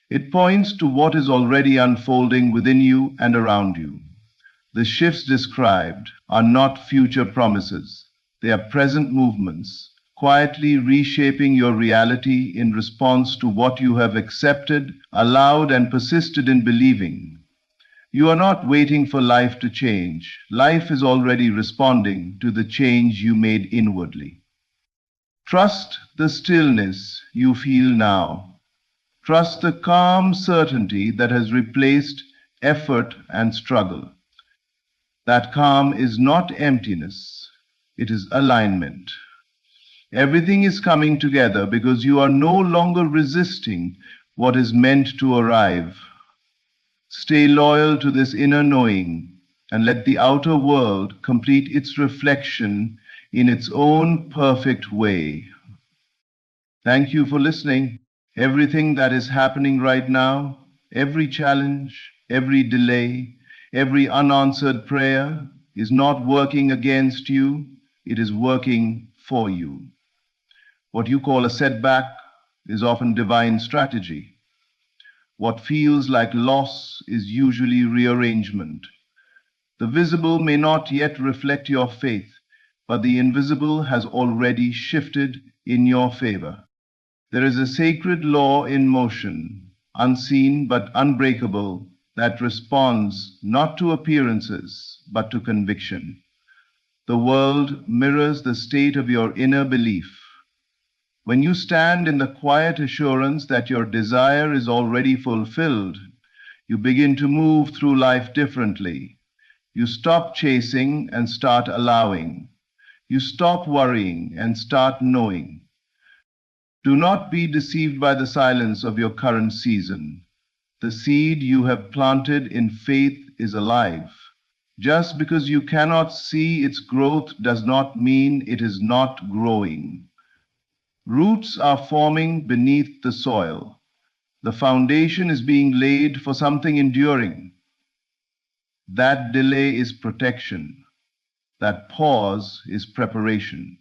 It points to what is already unfolding within you and around you. The shifts described are not future promises. They are present movements, quietly reshaping your reality in response to what you have accepted, allowed, and persisted in believing. You are not waiting for life to change. Life is already responding to the change you made inwardly. Trust the stillness you feel now. Trust the calm certainty that has replaced effort and struggle. That calm is not emptiness, it is alignment. Everything is coming together because you are no longer resisting what is meant to arrive. Stay loyal to this inner knowing and let the outer world complete its reflection in its own perfect way. Thank you for listening. Everything that is happening right now, every challenge, every delay, every unanswered prayer is not working against you, it is working for you. What you call a setback is often divine strategy. What feels like loss is usually rearrangement. The visible may not yet reflect your faith, but the invisible has already shifted in your favor. There is a sacred law in motion, unseen but unbreakable, that responds not to appearances, but to conviction. The world mirrors the state of your inner belief. When you stand in the quiet assurance that your desire is already fulfilled, you begin to move through life differently. You stop chasing and start allowing. You stop worrying and start knowing. Do not be deceived by the silence of your current season. The seed you have planted in faith is alive. Just because you cannot see its growth does not mean it is not growing. Roots are forming beneath the soil. The foundation is being laid for something enduring. That delay is protection. That pause is preparation.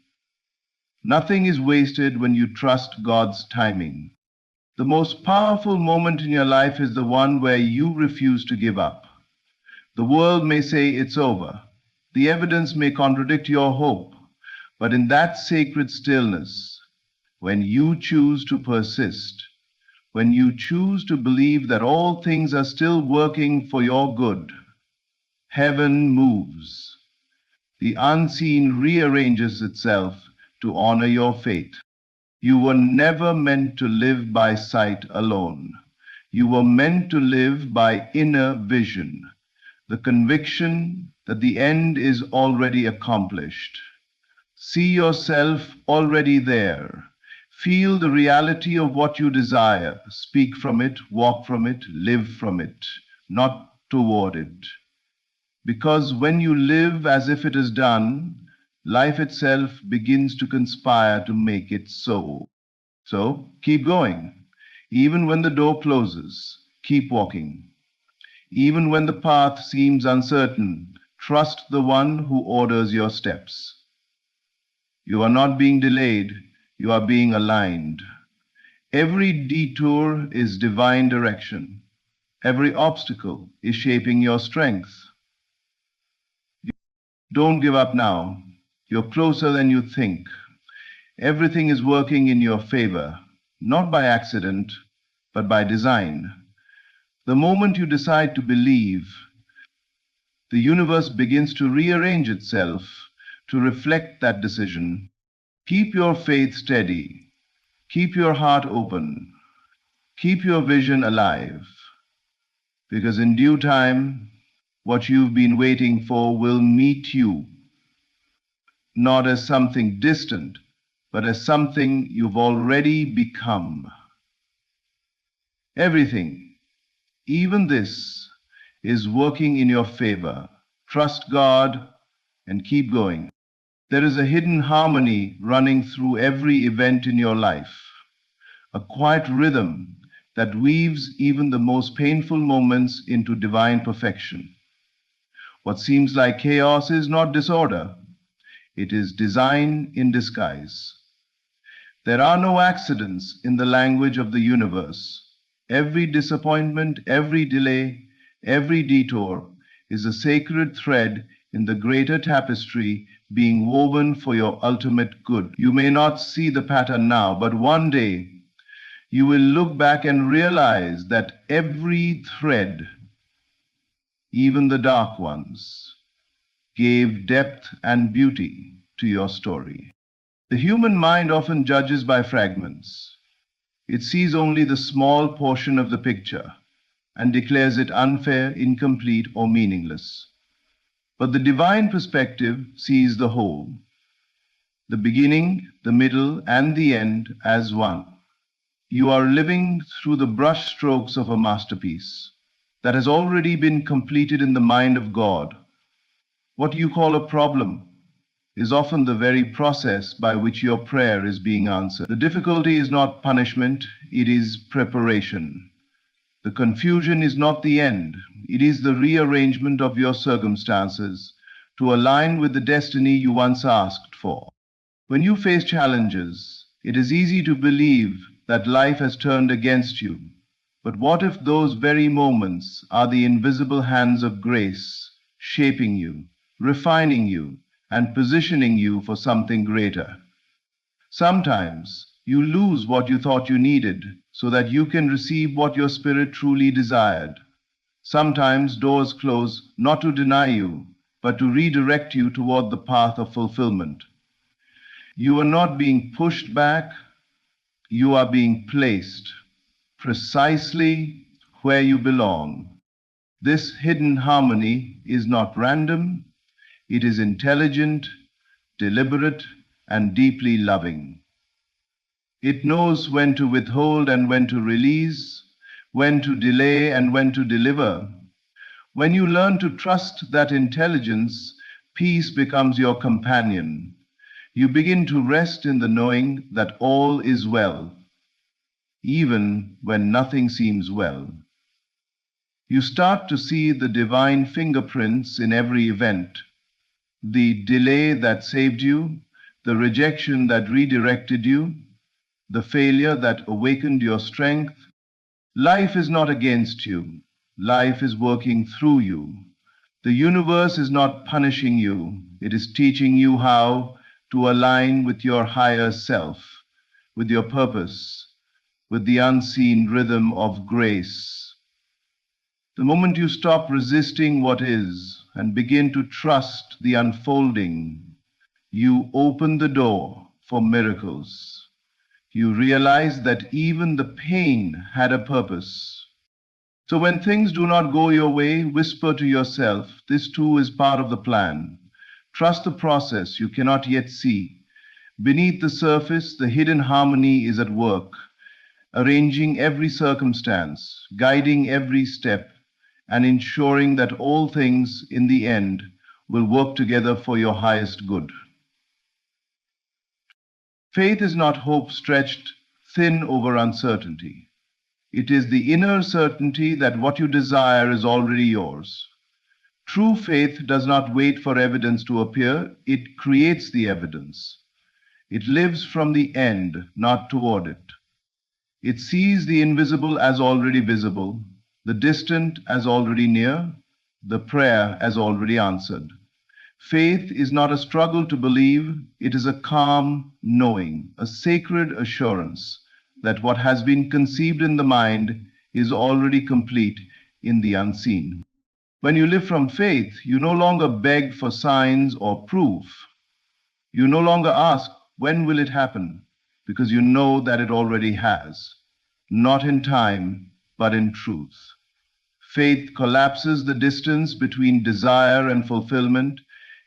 Nothing is wasted when you trust God's timing. The most powerful moment in your life is the one where you refuse to give up. The world may say it's over. The evidence may contradict your hope. But in that sacred stillness, when you choose to persist, when you choose to believe that all things are still working for your good, heaven moves. The unseen rearranges itself to honor your fate. You were never meant to live by sight alone. You were meant to live by inner vision, the conviction that the end is already accomplished. See yourself already there. Feel the reality of what you desire. Speak from it, walk from it, live from it, not toward it. Because when you live as if it is done, life itself begins to conspire to make it so. So keep going. Even when the door closes, keep walking. Even when the path seems uncertain, trust the one who orders your steps. You are not being delayed, you are being aligned. Every detour is divine direction. Every obstacle is shaping your strength. Don't give up now. You're closer than you think. Everything is working in your favor, not by accident, but by design. The moment you decide to believe, The universe begins to rearrange itself to reflect that decision. Keep your faith steady. Keep your heart open. Keep your vision alive. Because in due time, what you've been waiting for will meet you, not as something distant, but as something you've already become. Everything, even this, is working in your favor. Trust God and keep going. There is a hidden harmony running through every event in your life, a quiet rhythm that weaves even the most painful moments into divine perfection. What seems like chaos is not disorder. It is design in disguise. There are no accidents in the language of the universe. Every disappointment, every delay, every detour is a sacred thread in the greater tapestry being woven for your ultimate good. You may not see the pattern now, but one day you will look back and realize that every thread, even the dark ones, gave depth and beauty to your story. The human mind often judges by fragments. It sees only the small portion of the picture and declares it unfair, incomplete, or meaningless. But the divine perspective sees the whole, the beginning, the middle, and the end as one. You are living through the brush strokes of a masterpiece that has already been completed in the mind of God. What you call a problem is often the very process by which your prayer is being answered. The difficulty is not punishment, it is preparation. The confusion is not the end, it is the rearrangement of your circumstances to align with the destiny you once asked for. When you face challenges, it is easy to believe that life has turned against you. But what if those very moments are the invisible hands of grace, shaping you, refining you, and positioning you for something greater? Sometimes you lose what you thought you needed so that you can receive what your spirit truly desired. Sometimes doors close not to deny you, but to redirect you toward the path of fulfillment. You are not being pushed back, you are being placed precisely where you belong. This hidden harmony is not random, it is intelligent, deliberate, and deeply loving. It knows when to withhold and when to release, when to delay and when to deliver. When you learn to trust that intelligence, peace becomes your companion. You begin to rest in the knowing that all is well, even when nothing seems well. You start to see the divine fingerprints in every event, the delay that saved you, the rejection that redirected you, the failure that awakened your strength. Life is not against you. Life is working through you. The universe is not punishing you. It is teaching you how to align with your higher self, with your purpose, with the unseen rhythm of grace. The moment you stop resisting what is and begin to trust the unfolding, you open the door for miracles. You realize that even the pain had a purpose. So when things do not go your way, whisper to yourself, this too is part of the plan. Trust the process you cannot yet see. Beneath the surface, the hidden harmony is at work, arranging every circumstance, guiding every step, and ensuring that all things in the end will work together for your highest good. Faith is not hope stretched thin over uncertainty. It is the inner certainty that what you desire is already yours. True faith does not wait for evidence to appear, it creates the evidence. It lives from the end, not toward it. It sees the invisible as already visible, the distant as already near, the prayer as already answered. Faith is not a struggle to believe, it is a calm knowing, a sacred assurance that what has been conceived in the mind is already complete in the unseen. When you live from faith, you no longer beg for signs or proof. You no longer ask, when will it happen? Because you know that it already has, not in time, but in truth. Faith collapses the distance between desire and fulfillment.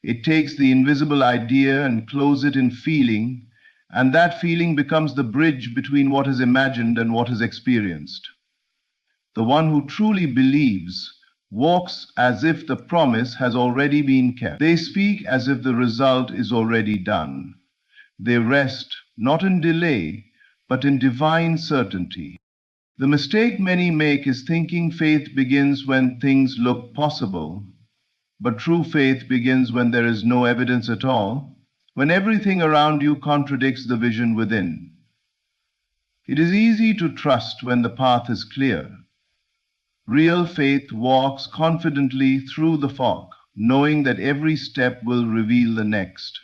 It takes the invisible idea and clothes it in feeling, and that feeling becomes the bridge between what is imagined and what is experienced. The one who truly believes walks as if the promise has already been kept. They speak as if the result is already done. They rest not in delay, but in divine certainty. The mistake many make is thinking faith begins when things look possible, but true faith begins when there is no evidence at all, when everything around you contradicts the vision within. It is easy to trust when the path is clear. Real faith walks confidently through the fog, knowing that every step will reveal the next.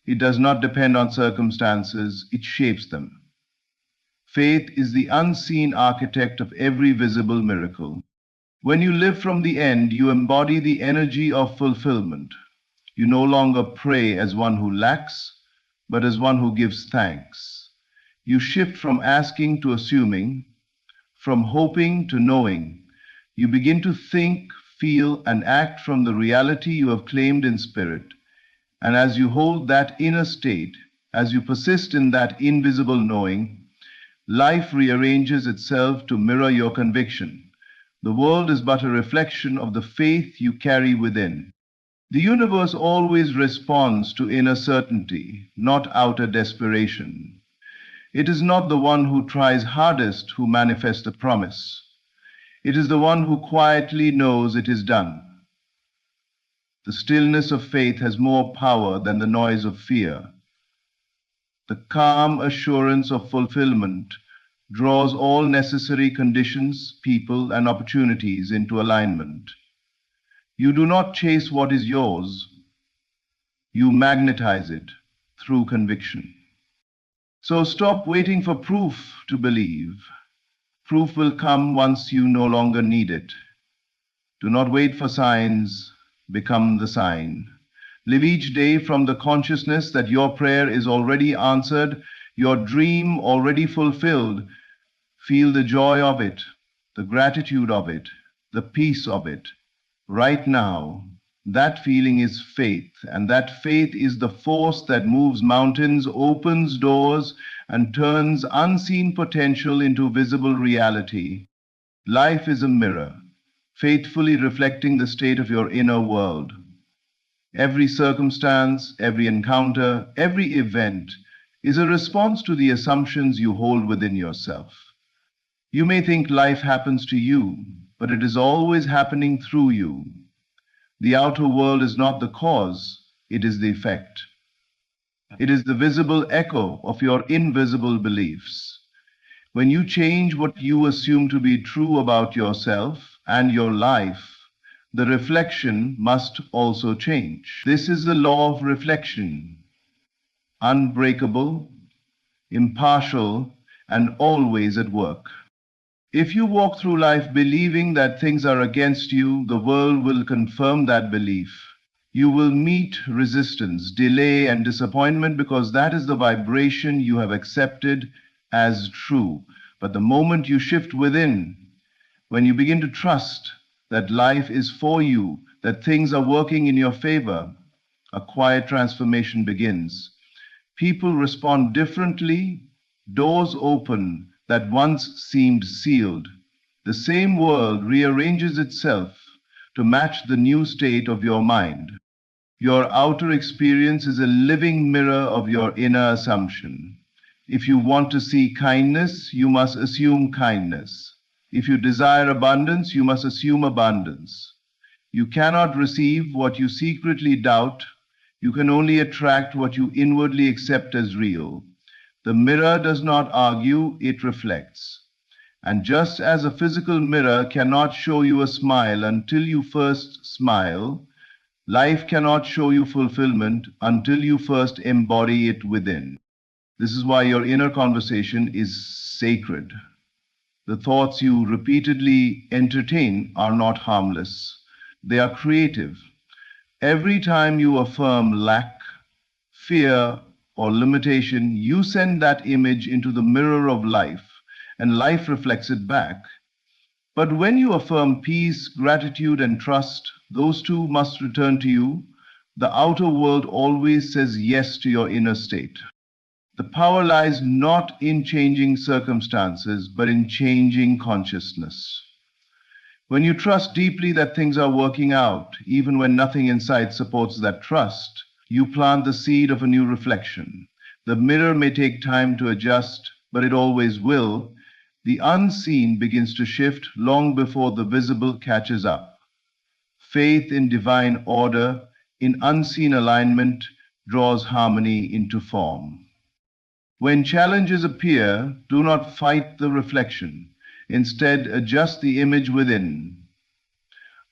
It does not depend on circumstances, it shapes them. Faith is the unseen architect of every visible miracle. When you live from the end, you embody the energy of fulfillment. You no longer pray as one who lacks, but as one who gives thanks. You shift from asking to assuming, from hoping to knowing. You begin to think, feel, and act from the reality you have claimed in spirit. And as you hold that inner state, as you persist in that invisible knowing, life rearranges itself to mirror your conviction. The world is but a reflection of the faith you carry within. The universe always responds to inner certainty, not outer desperation. It is not the one who tries hardest who manifests a promise. It is the one who quietly knows it is done. The stillness of faith has more power than the noise of fear. The calm assurance of fulfillment draws all necessary conditions, people, and opportunities into alignment. You do not chase what is yours. You magnetize it through conviction. So stop waiting for proof to believe. Proof will come once you no longer need it. Do not wait for signs, become the sign. Live each day from the consciousness that your prayer is already answered, your dream already fulfilled. Feel the joy of it, the gratitude of it, the peace of it. Right now, that feeling is faith, and that faith is the force that moves mountains, opens doors, and turns unseen potential into visible reality. Life is a mirror, faithfully reflecting the state of your inner world. Every circumstance, every encounter, every event is a response to the assumptions you hold within yourself. You may think life happens to you, but it is always happening through you. The outer world is not the cause, it is the effect. It is the visible echo of your invisible beliefs. When you change what you assume to be true about yourself and your life, the reflection must also change. This is the law of reflection, unbreakable, impartial, and always at work. If you walk through life believing that things are against you, the world will confirm that belief. You will meet resistance, delay, and disappointment because that is the vibration you have accepted as true. But the moment you shift within, when you begin to trust that life is for you, that things are working in your favor, a quiet transformation begins. People respond differently, doors open that once seemed sealed. The same world rearranges itself to match the new state of your mind. Your outer experience is a living mirror of your inner assumption. If you want to see kindness, you must assume kindness. If you desire abundance, you must assume abundance. You cannot receive what you secretly doubt. You can only attract what you inwardly accept as real. The mirror does not argue, it reflects. And just as a physical mirror cannot show you a smile until you first smile, life cannot show you fulfillment until you first embody it within. This is why your inner conversation is sacred. The thoughts you repeatedly entertain are not harmless. They are creative. Every time you affirm lack, fear, or limitation, you send that image into the mirror of life, and life reflects it back. But when you affirm peace, gratitude, and trust, those two must return to you. The outer world always says yes to your inner state. The power lies not in changing circumstances, but in changing consciousness. When you trust deeply that things are working out, even when nothing inside supports that trust, you plant the seed of a new reflection. The mirror may take time to adjust, but it always will. The unseen begins to shift long before the visible catches up. Faith in divine order, in unseen alignment, draws harmony into form. When challenges appear, do not fight the reflection. Instead, adjust the image within.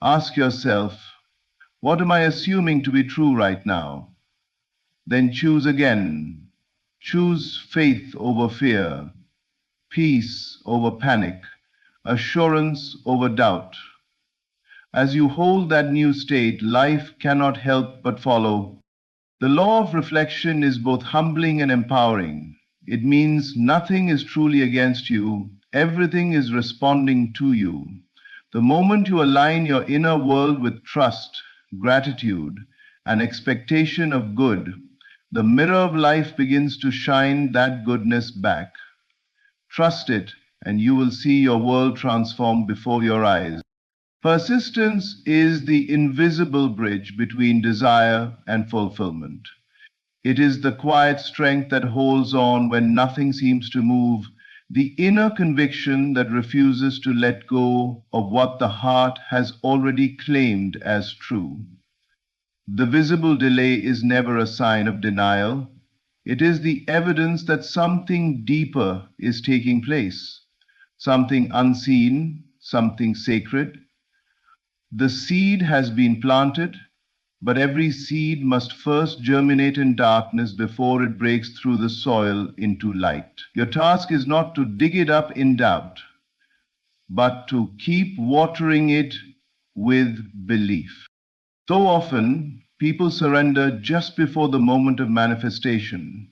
Ask yourself, what am I assuming to be true right now? Then choose again. Choose faith over fear, peace over panic, assurance over doubt. As you hold that new state, life cannot help but follow. The law of reflection is both humbling and empowering. It means nothing is truly against you. Everything is responding to you. The moment you align your inner world with trust, gratitude, and expectation of good, the mirror of life begins to shine that goodness back. Trust it, and you will see your world transform before your eyes. Persistence is the invisible bridge between desire and fulfillment. It is the quiet strength that holds on when nothing seems to move, the inner conviction that refuses to let go of what the heart has already claimed as true. The visible delay is never a sign of denial. It is the evidence that something deeper is taking place, something unseen, something sacred. The seed has been planted, but every seed must first germinate in darkness before it breaks through the soil into light. Your task is not to dig it up in doubt, but to keep watering it with belief. So often, people surrender just before the moment of manifestation.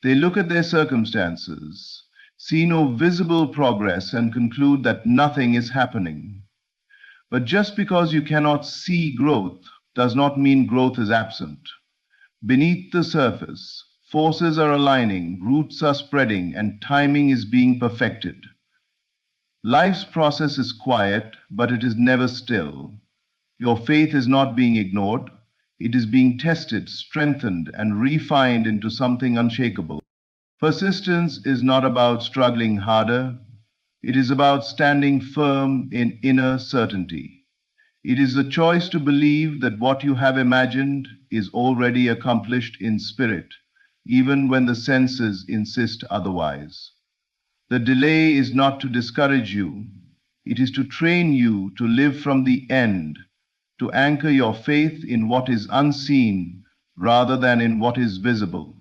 They look at their circumstances, see no visible progress, and conclude that nothing is happening. But just because you cannot see growth does not mean growth is absent. Beneath the surface, forces are aligning, roots are spreading, and timing is being perfected. Life's process is quiet, but it is never still. Your faith is not being ignored. It is being tested, strengthened, and refined into something unshakable. Persistence is not about struggling harder. It is about standing firm in inner certainty. It is the choice to believe that what you have imagined is already accomplished in spirit, even when the senses insist otherwise. The delay is not to discourage you. It is to train you to live from the end, to anchor your faith in what is unseen rather than in what is visible.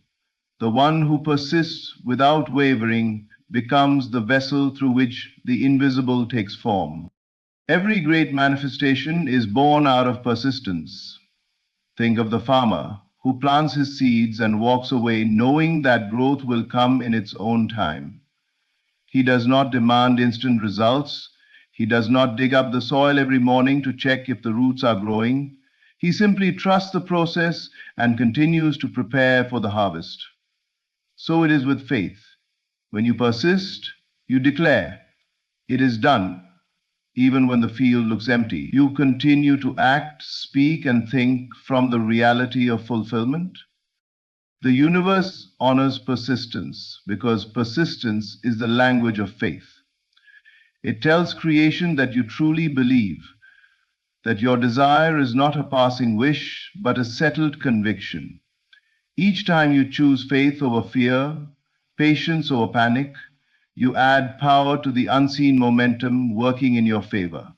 The one who persists without wavering becomes the vessel through which the invisible takes form. Every great manifestation is born out of persistence. Think of the farmer who plants his seeds and walks away knowing that growth will come in its own time. He does not demand instant results. He does not dig up the soil every morning to check if the roots are growing. He simply trusts the process and continues to prepare for the harvest. So it is with faith. When you persist, you declare, "It is done." Even when the field looks empty, you continue to act, speak, and think from the reality of fulfillment. The universe honors persistence because persistence is the language of faith. It tells creation that you truly believe, that your desire is not a passing wish, but a settled conviction. Each time you choose faith over fear, patience over panic, you add power to the unseen momentum working in your favor.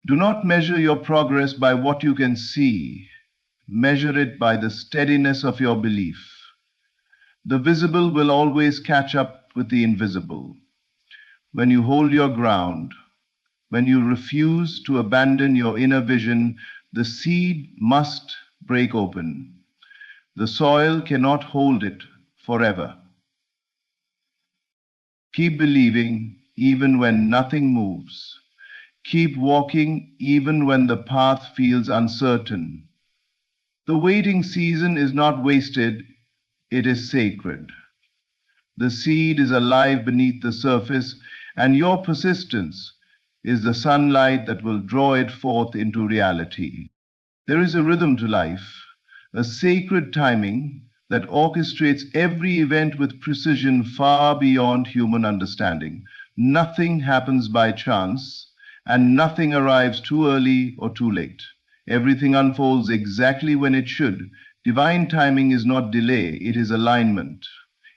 Do not measure your progress by what you can see. Measure it by the steadiness of your belief. The visible will always catch up with the invisible. When you hold your ground, When you refuse to abandon your inner vision, the seed must break open. The soil cannot hold it forever. Keep believing even when nothing moves. Keep walking even when the path feels uncertain. The waiting season is not wasted, it is sacred. The seed is alive beneath the surface, and your persistence is the sunlight that will draw it forth into reality. There is a rhythm to life, a sacred timing that orchestrates every event with precision far beyond human understanding. Nothing happens by chance, and nothing arrives too early or too late. Everything unfolds exactly when it should. Divine timing is not delay, it is alignment.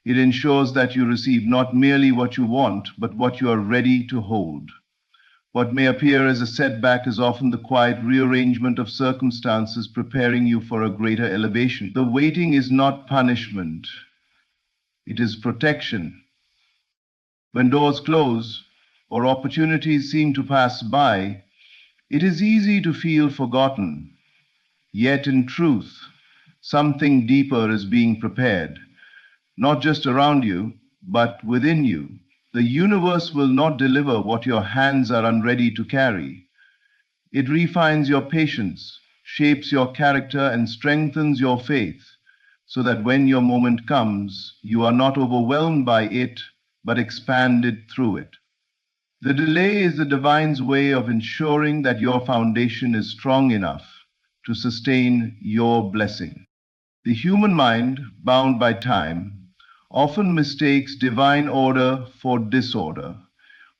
It ensures that you receive not merely what you want, but what you are ready to hold. What may appear as a setback is often the quiet rearrangement of circumstances preparing you for a greater elevation. The waiting is not punishment, it is protection. When doors close or opportunities seem to pass by, it is easy to feel forgotten. Yet in truth, something deeper is being prepared, not just around you, but within you. The universe will not deliver what your hands are unready to carry. It refines your patience, shapes your character, and strengthens your faith, so that when your moment comes, you are not overwhelmed by it, but expanded through it. The delay is the divine's way of ensuring that your foundation is strong enough to sustain your blessing. The human mind, bound by time, often mistakes divine order for disorder.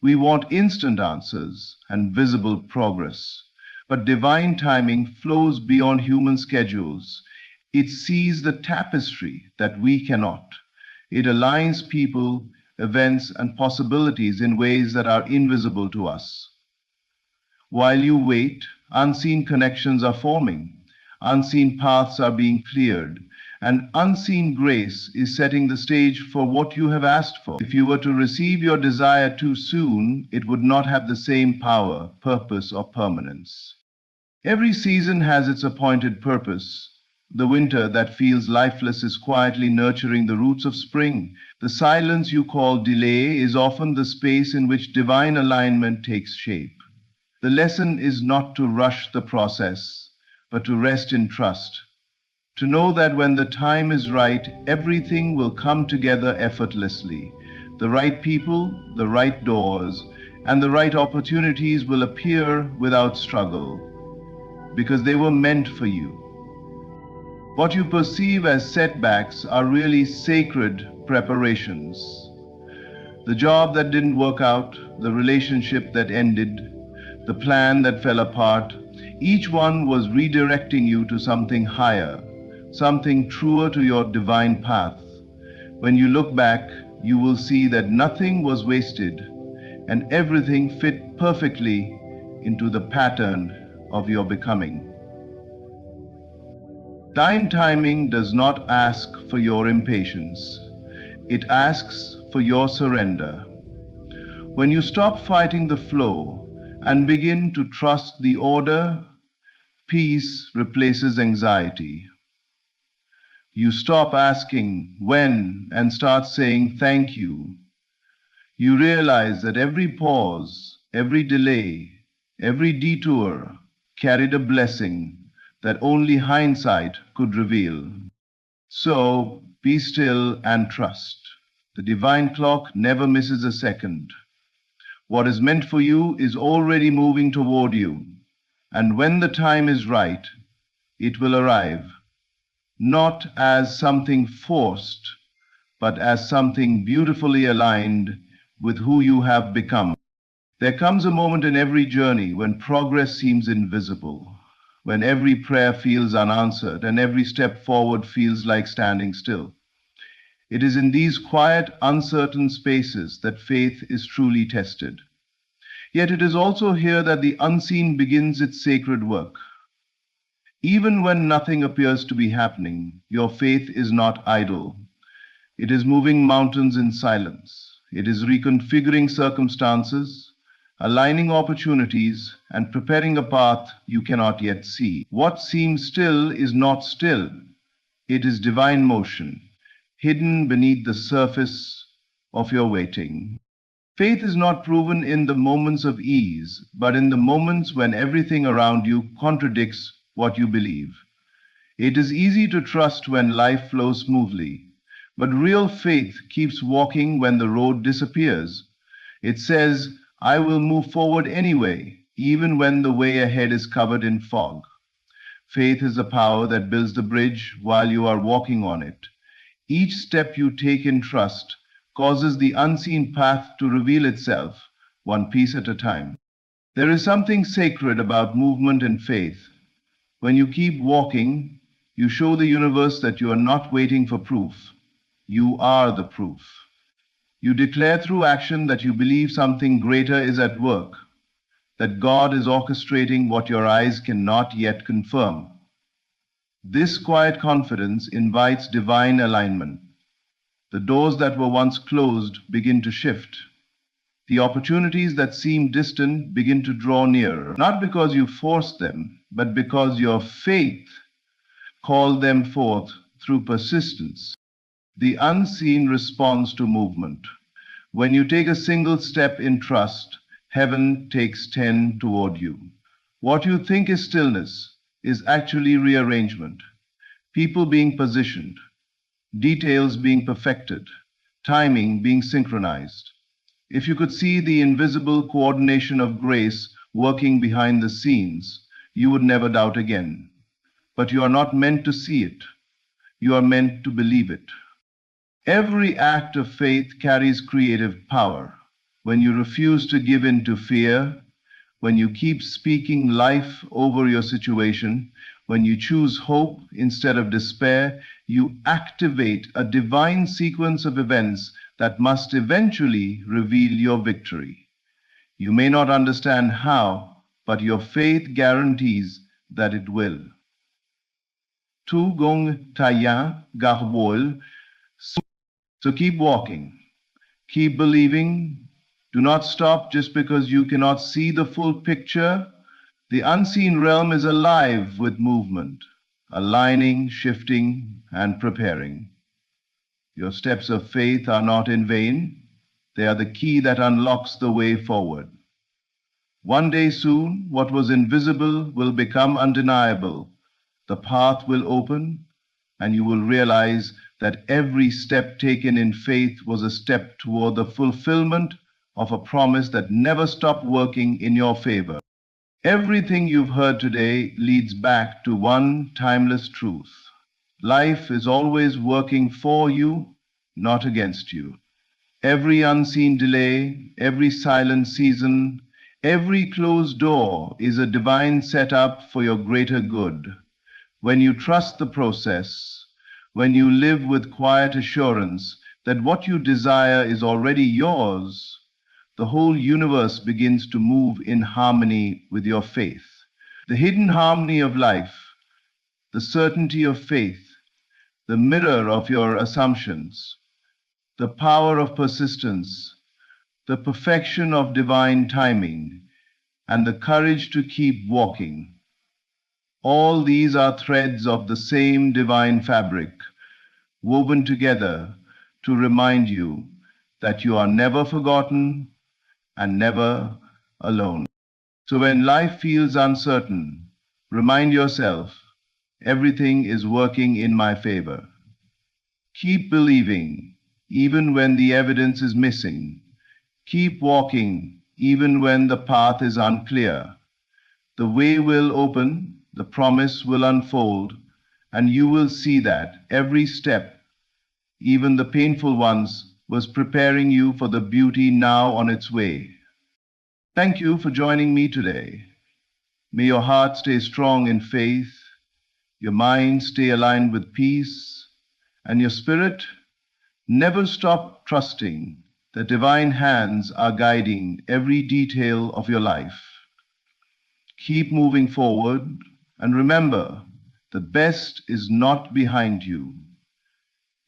We want instant answers and visible progress, but divine timing flows beyond human schedules. It sees the tapestry that we cannot. It aligns people, events, and possibilities in ways that are invisible to us. While you wait, unseen connections are forming, unseen paths are being cleared, and unseen grace is setting the stage for what you have asked for. If you were to receive your desire too soon, it would not have the same power, purpose, or permanence. Every season has its appointed purpose. The winter that feels lifeless is quietly nurturing the roots of spring. The silence you call delay is often the space in which divine alignment takes shape. The lesson is not to rush the process, but to rest in trust. To know that when the time is right, everything will come together effortlessly. The right people, the right doors, and the right opportunities will appear without struggle, because they were meant for you. What you perceive as setbacks are really sacred preparations. The job that didn't work out, the relationship that ended, the plan that fell apart, each one was redirecting you to something higher, something truer to your divine path. When you look back, you will see that nothing was wasted and everything fit perfectly into the pattern of your becoming. Time timing does not ask for your impatience. It asks for your surrender. When you stop fighting the flow and begin to trust the order, peace replaces anxiety. You stop asking when and start saying thank you. You realize that every pause, every delay, every detour carried a blessing that only hindsight could reveal. So be still and trust. The divine clock never misses a second. What is meant for you is already moving toward you, and when the time is right, it will arrive. Not as something forced, but as something beautifully aligned with who you have become. There comes a moment in every journey when progress seems invisible, when every prayer feels unanswered and every step forward feels like standing still. It is in these quiet, uncertain spaces that faith is truly tested. Yet it is also here that the unseen begins its sacred work. Even when nothing appears to be happening, your faith is not idle. It is moving mountains in silence. It is reconfiguring circumstances, aligning opportunities, and preparing a path you cannot yet see. What seems still is not still. It is divine motion, hidden beneath the surface of your waiting. Faith is not proven in the moments of ease, but in the moments when everything around you contradicts what you believe. It is easy to trust when life flows smoothly, but real faith keeps walking when the road disappears. It says, I will move forward anyway, even when the way ahead is covered in fog. Faith is the power that builds the bridge while you are walking on it. Each step you take in trust causes the unseen path to reveal itself, one piece at a time. There is something sacred about movement and faith. When you keep walking, you show the universe that you are not waiting for proof. You are the proof. You declare through action that you believe something greater is at work, that God is orchestrating what your eyes cannot yet confirm. This quiet confidence invites divine alignment. The doors that were once closed begin to shift. The opportunities that seem distant begin to draw nearer, not because you forced them, but because your faith called them forth through persistence. The unseen responds to movement. When you take a single step in trust, heaven takes 10 toward you. What you think is stillness is actually rearrangement. People being positioned, details being perfected, timing being synchronized. If you could see the invisible coordination of grace working behind the scenes, you would never doubt again. But you are not meant to see it. You are meant to believe it. Every act of faith carries creative power. When you refuse to give in to fear, when you keep speaking life over your situation, when you choose hope instead of despair, you activate a divine sequence of events that must eventually reveal your victory. You may not understand how, but your faith guarantees that it will. Tu gong taya garbol. So keep walking, keep believing. Do not stop just because you cannot see the full picture. The unseen realm is alive with movement, aligning, shifting, and preparing. Your steps of faith are not in vain. They are the key that unlocks the way forward. One day soon, what was invisible will become undeniable. The path will open, and you will realize that every step taken in faith was a step toward the fulfillment of a promise that never stopped working in your favor. Everything you've heard today leads back to one timeless truth. Life is always working for you, not against you. Every unseen delay, every silent season, every closed door is a divine setup for your greater good. When you trust the process, when you live with quiet assurance that what you desire is already yours, the whole universe begins to move in harmony with your faith. The hidden harmony of life, the certainty of faith, the mirror of your assumptions, the power of persistence, the perfection of divine timing, and the courage to keep walking. All these are threads of the same divine fabric, woven together to remind you that you are never forgotten and never alone. So when life feels uncertain, remind yourself, everything is working in my favor. Keep believing, even when the evidence is missing. Keep walking, even when the path is unclear. The way will open, the promise will unfold, and you will see that every step, even the painful ones, was preparing you for the beauty now on its way. Thank you for joining me today. May your heart stay strong in faith, your mind stay aligned with peace, and your spirit never stop trusting that divine hands are guiding every detail of your life. Keep moving forward, and remember, the best is not behind you.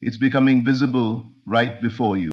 It's becoming visible right before you.